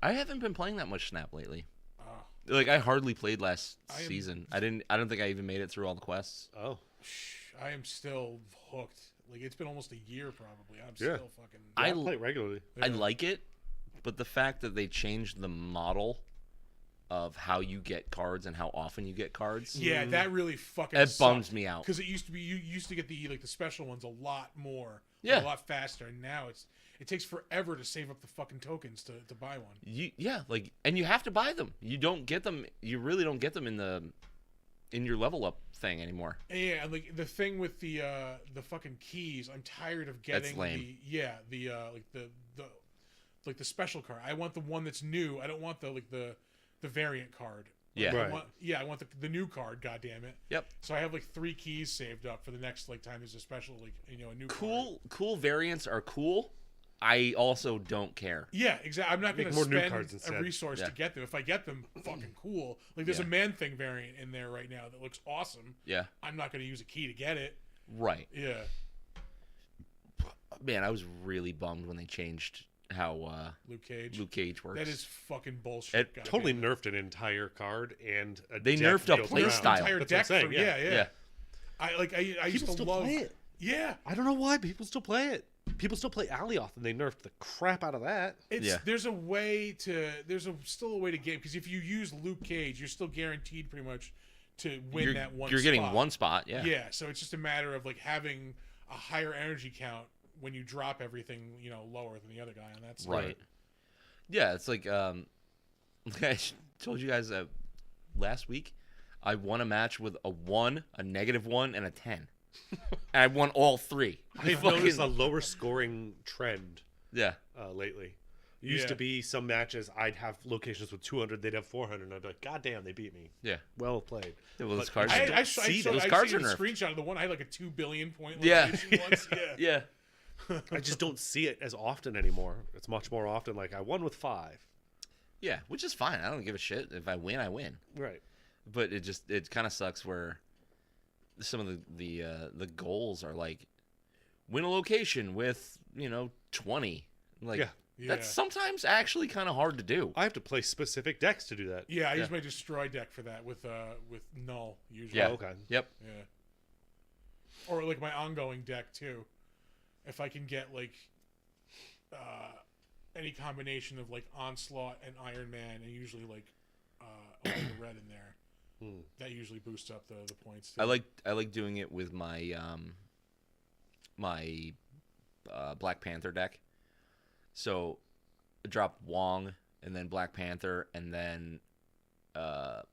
I haven't been playing that much Snap lately. Oh. Like I hardly played last season. I don't think I even made it through all the quests. Oh. I am still hooked. Like it's been almost a year probably. I'm Yeah. still fucking. I play it regularly. I like it, but the fact that they changed the model of how you get cards and how often you get cards, Yeah, that really fucking. it bums me out. Because it used to be you used to get the special ones a lot more. Yeah. A lot faster, and now it takes forever to save up the fucking tokens to buy one. And you have to buy them. You don't get them. You really don't get them in your level up thing anymore. Yeah, and like the thing with the fucking keys, I'm tired of getting That's lame. the special card. I want the one that's new. I don't want the variant card. Yeah. Right. I want the new card. God damn it. Yep. So I have like 3 keys saved up for the next time there's a special a new card. Cool variants are cool. I also don't care. Yeah, exactly. I'm not going to more new spend cards a instead. resource to get them. If I get them, fucking cool. Like there's a Man-Thing variant in there right now that looks awesome. Yeah. I'm not going to use a key to get it. Right. Yeah. Man, I was really bummed when they changed how Luke Cage works. That is fucking bullshit. It goddamn. Totally nerfed an entire card and They deck nerfed a built play around. style. Entire That's deck what I'm saying, yeah. I used to still love play it. Yeah. I don't know why people still play it. People still play Alioth, and they nerfed the crap out of that. There's still a way to game, because if you use Luke Cage, you're still guaranteed pretty much to win that one. You're getting spot. one spot. Yeah. Yeah. So it's just a matter of like having a higher energy count when you drop everything, lower than the other guy on that side. Right. Yeah, it's like I told you guys last week, I won a match with a 1, a -1, and a 10. And I won all 3. I've noticed a lower scoring trend Yeah. lately. It used to be some matches I'd have locations with 200, they'd have 400, and I'd be like, God damn, they beat me. Yeah. Well played. Yeah, well, those But cards. I see those those cards are a nerfed. screenshot of the one I had like a 2 billion point Yeah. location once. Yeah. Yeah. I just don't see it as often anymore. It's much more often like I won with 5. Yeah, which is fine. I don't give a shit. If I win, I win. Right. But it kind of sucks where some of the goals are like win a location with 20. Like Yeah. that's sometimes actually kind of hard to do. I have to play specific decks to do that. Yeah, I use my destroy deck for that with Null usually. Yeah. Oh, okay. Yep. Yeah. Or like my ongoing deck too. If I can get like any combination of like Onslaught and Iron Man, and usually like the red in there, that usually boosts up the points too. I like doing it with my my Black Panther deck. So I drop Wong and then Black Panther and then Zemo.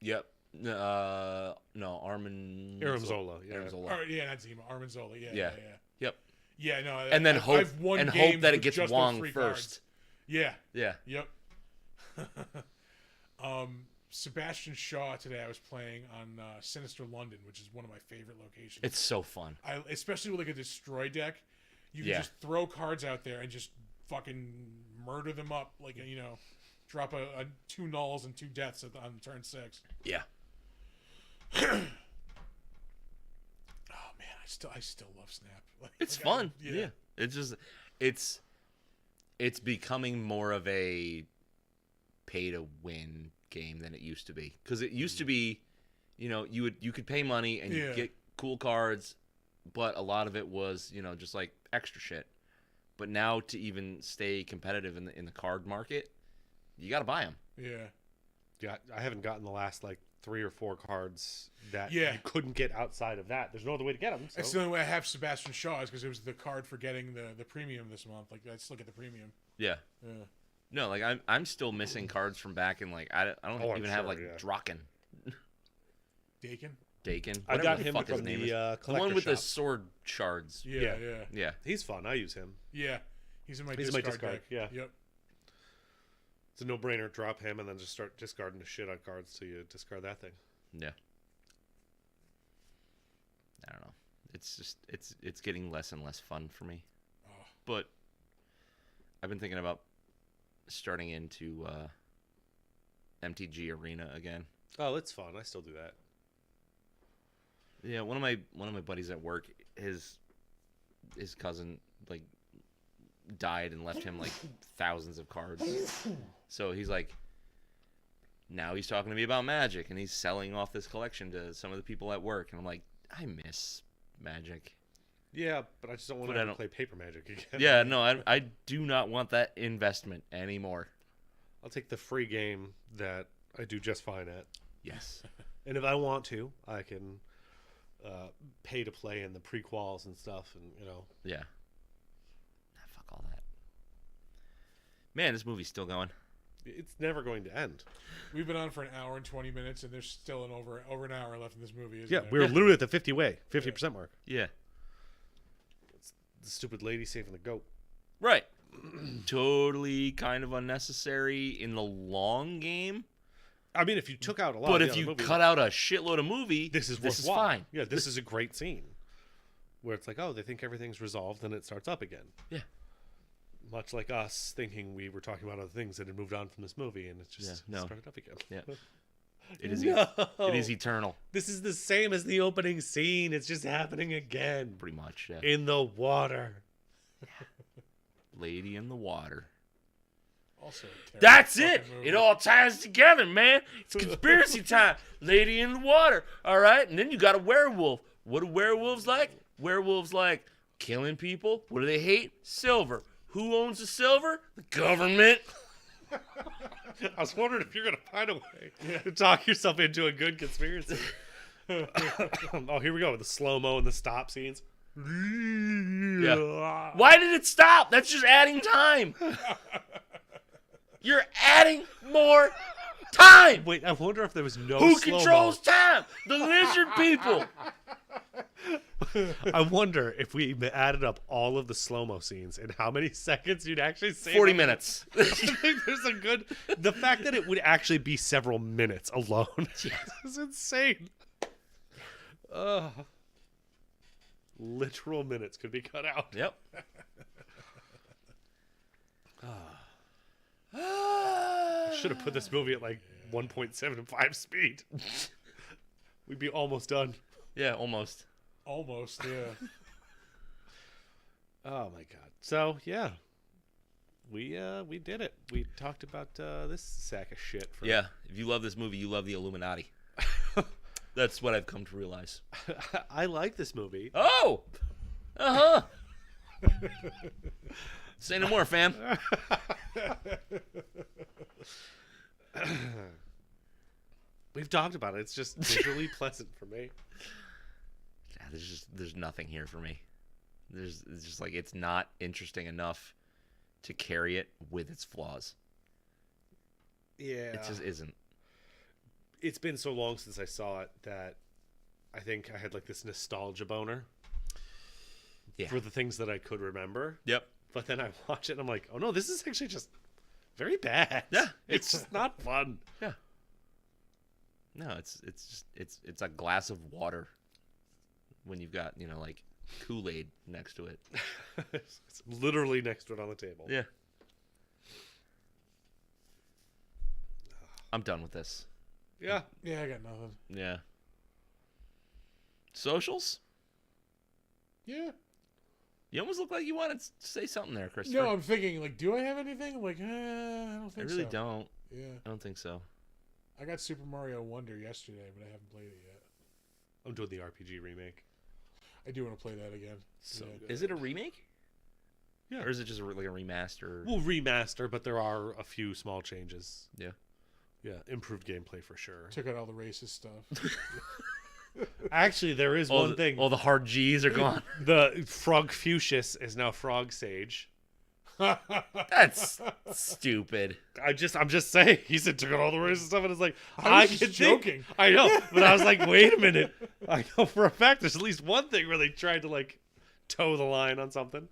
yep. No, Armin. Aramzola, yeah. Aramzola. Or, yeah, not Zemo. Armanzola. Yeah. Yep. Yeah, no. And then I've won hope games that it with gets just those Wong 3 first. cards. Yeah. Yeah. Yep. Sebastian Shaw today I was playing on Sinister London, which is one of my favorite locations. It's so fun. Especially with like a destroy deck, you can just throw cards out there and just fucking murder them up, like drop a 2 nulls and 2 deaths on turn 6. Yeah. Oh man, I still love Snap. It's fun. Yeah. It's just it's becoming more of a pay to win game than it used to be. Because it used to be, you could pay money and you get cool cards, but a lot of it was, just like extra shit. But now to even stay competitive in the card market, you got to buy them. Yeah. Yeah, I haven't gotten the last like 3 or 4 cards that Yeah. you couldn't get outside of that. There's no other way to get them. So. That's the only way I have Sebastian Shaw is because it was the card for getting the premium this month. Like, I still get the premium. Yeah. Yeah. No, like I'm still missing cards from back in like I don't Oh, I'm even have sure, like yeah. Draken. Dakin? Dakin. I Whatever got the him fuck his from name the is. The collector one with the shop. sword shards. Yeah, Yeah. yeah. Yeah. He's fun. I use him. Yeah. He's in my He's in my discard discard, deck. yeah. Yep. It's a no-brainer. Drop him and then just start discarding the shit on cards till you discard that thing. Yeah. I don't know. It's just it's getting less and less fun for me. Oh. But I've been thinking about starting into MTG Arena again. Oh, it's fun. I still do that. Yeah, one of my buddies at work, his cousin like died and left him like thousands of cards. So he's like, now he's talking to me about Magic and he's selling off this collection to some of the people at work, and I'm like, I miss Magic. Yeah, but I just don't want But I to don't- play paper Magic again. Yeah, no, I do not want that investment anymore. I'll take the free game that I do just fine at. Yes. And if I want to, I can pay to play in the prequels and stuff, and Yeah. Nah, fuck all that. Man, this movie's still going. it's never going to end. We've been on for an hour and 20 minutes, and there's still over an hour left in this movie, isn't Yeah, there? we're literally at the 50% mark. Yeah. The stupid lady saving the goat. Right. Totally kind of unnecessary in the long game. I mean, if you took out a lot, But of if the you other movies, cut out a shitload of movie, this is fine. fine. Yeah, this is a great scene where it's like, oh, they think everything's resolved, and it starts up again. Yeah. Much like us thinking we were talking about other things that had moved on from this movie, and it just Yeah, no. started up again. Yeah. It is No. it is eternal, This is the same as the opening scene. It's just happening again pretty much. Yeah. in the water. Lady in the water. Also, a terrible That's it. fucking movie. It all ties together, man. It's conspiracy time. Lady in the water. All right, and then you got a werewolf. What do werewolves like? Werewolves like killing people. What do they hate? Silver. Who owns the silver? The government. I was wondering if you're going to find a way to talk yourself into a good conspiracy. Oh, here we go with the slow-mo and the stop scenes. Yeah. Why did it stop? That's just adding time. You're adding more time. Wait, I wonder if there was no Who slow-mo. controls time? The lizard people. I wonder if we added up all of the slow-mo scenes and how many seconds you'd actually save. 40 minutes. I think there's a good... The fact that it would actually be several minutes alone is insane. Literal minutes could be cut out. Yep. I should have put this movie at like 1.75 speed. We'd be almost done. Yeah, almost. Almost, yeah. Oh my god. So yeah, we did it. We talked about this sack of shit. For... Yeah, if you love this movie, you love the Illuminati. That's what I've come to realize. I like this movie. Oh! Uh-huh. Say no more, fam. We've talked about it. It's just visually pleasant for me. Yeah, there's nothing here for me. It's just like it's not interesting enough to carry it with its flaws. Yeah. It just isn't. It's been so long since I saw it that I think I had like this nostalgia boner Yeah. for the things that I could remember. Yep. But then I watch it and I'm like, oh no, this is actually just very bad. Yeah. It's just not fun. Yeah. No, it's a glass of water when you've got, like Kool-Aid next to it. It's literally next to it on the table. Yeah. I'm done with this. Yeah. Yeah, I got nothing. Yeah. Socials? Yeah. You almost look like you wanted to say something there, Christopher. No, I'm thinking, like, do I have anything? I'm like, I don't I think really so. don't. Yeah. I don't think so. I got Super Mario Wonder yesterday, but I haven't played it yet. I'm doing the RPG remake. I do want to play that again. So Yeah. good. Is it a remake? Yeah. Or is it just like a remaster? We'll remaster, but there are a few small changes. Yeah. Yeah, improved gameplay for sure. Took out all the racist stuff. Actually, there is one thing. All the hard G's are gone. The Frog Fuchsius is now Frog Sage. That's stupid. I'm just saying. He said took out all the racist stuff, and it's like I was just joking. I know, but I was like, wait a minute. I know for a fact there's at least one thing where they tried to like toe the line on something.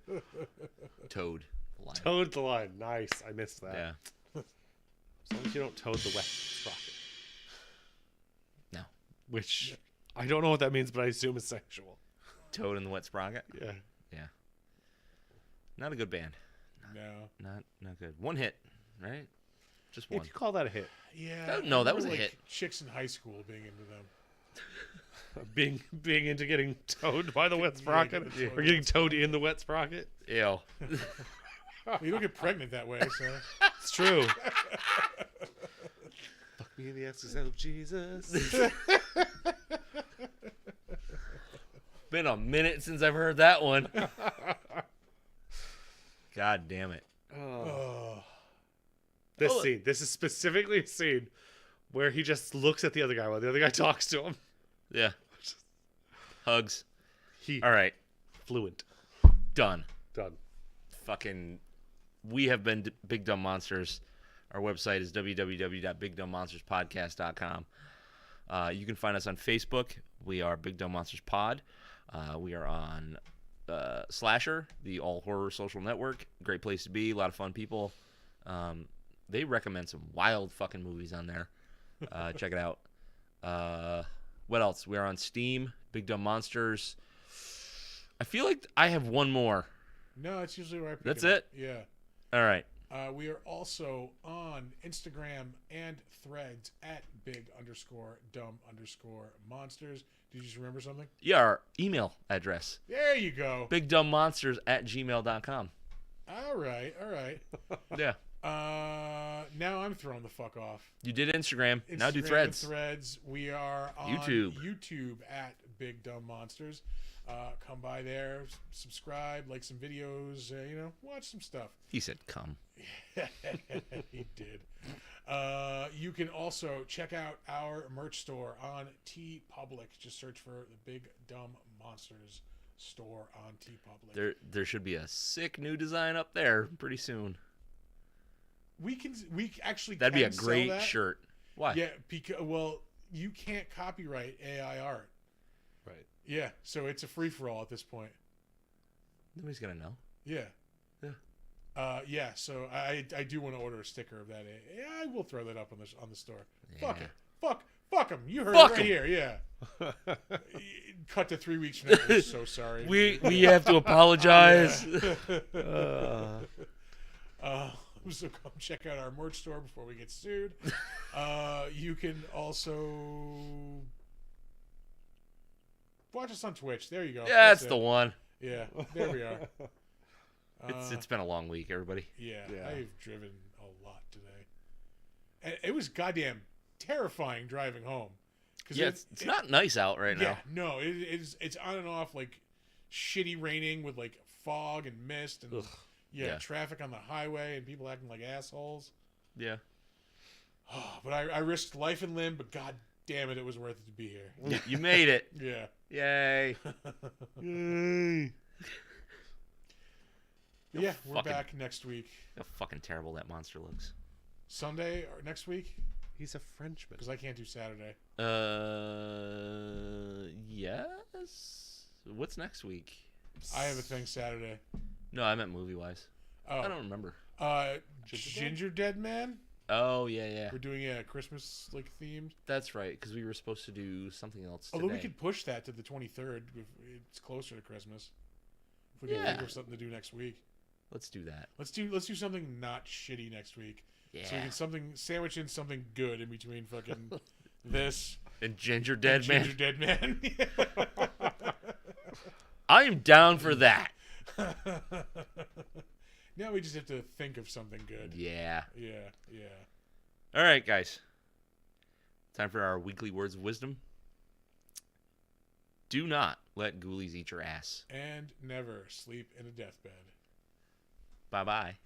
Toad the line. Toed the line. Nice. I missed that. Yeah. As long as you don't toad the wet sprocket. No. Which I don't know what that means, but I assume it's sexual. Toad in the Wet Sprocket. Yeah. Yeah. Not a good band. No. Not good. One hit, right? Just one. If you call that a hit. Yeah. No, that was a like hit. Chicks in high school being into them. Being into getting towed by the wet sprocket, Yeah. or getting towed in the wet sprocket. Ew. Well, you don't get pregnant that way, so. It's true. Fuck me in the ass of Jesus. Been a minute since I've heard that one. God damn it. Oh. This scene. This is specifically a scene where he just looks at the other guy while the other guy talks to him. Yeah. Hugs. He All right. fluent. Done. Done. Fucking. We have been Big Dumb Monsters. Our website is www.bigdumbmonsterspodcast.com. You can find us on Facebook. We are Big Dumb Monsters Pod. We are on Slasher, the all horror social network. Great place to be. A lot of fun people. They recommend some wild fucking movies on there. Check it out. What else? We are on Steam. Big Dumb Monsters. I feel like I have one more. No, it's usually right. That's it? Yeah. All right. We are also on Instagram and Threads at big_dumb_monsters. Did you just remember something? Yeah, our email address. There you go. BigDumbMonsters@gmail.com. All right. Yeah. Now I'm throwing the fuck off. You did Instagram. Now do Instagram Threads. and Threads. We are on YouTube at Big Dumb Monsters. Come by there, subscribe, like some videos, watch some stuff. He said come. He did. You can also check out our merch store on TeePublic. Just search for the Big Dumb Monsters store on TeePublic. There should be a sick new design up there pretty soon. We actually That'd be a sell great that. shirt. Why? Yeah, because you can't copyright AI art. Right. Yeah, so it's a free for all at this point. Nobody's gonna know. Yeah. Yeah. So I do want to order a sticker of that. Yeah, I will throw that up on the store. Yeah. Fuck it. Fuck them. You heard Fuck it right 'em. here. Yeah. Cut to 3 weeks from now. We're so sorry. We have to apologize. So come check out our merch store before we get sued. You can also watch us on Twitch. There you go. Yeah, that's it. the one. Yeah, there we are. It's been a long week, everybody. Yeah, Yeah. I've driven a lot today. And it was goddamn terrifying driving home. Yeah, it's not nice out right Yeah, now. no, it's on and off, like shitty raining with like fog and mist and Yeah. traffic on the highway and people acting like assholes. Yeah. But I risked life and limb, but god damn it, it was worth it to be here. You made it. Yeah. Yay. Yay. Yeah, we're fucking- back next week. How fucking terrible that monster looks. Sunday or next week? He's a Frenchman. Because I can't do Saturday. Yes. What's next week? I have a thing Saturday. No, I meant movie wise. Oh. I don't remember. Ginger Dead Man? Oh yeah. We're doing a Christmas themed. That's right, because we were supposed to do something else today. Although we could push that to the 23rd if it's closer to Christmas. If we can think of something to do next week. Let's do that. Let's do something not shitty next week. Yeah. So we can sandwich in something good in between fucking this And Ginger Dead Man. Ginger Dead Man. I am down for that. Now we just have to think of something good. Yeah. Yeah. All right, guys. Time for our weekly words of wisdom. Do not let ghoulies eat your ass. And never sleep in a deathbed. Bye-bye.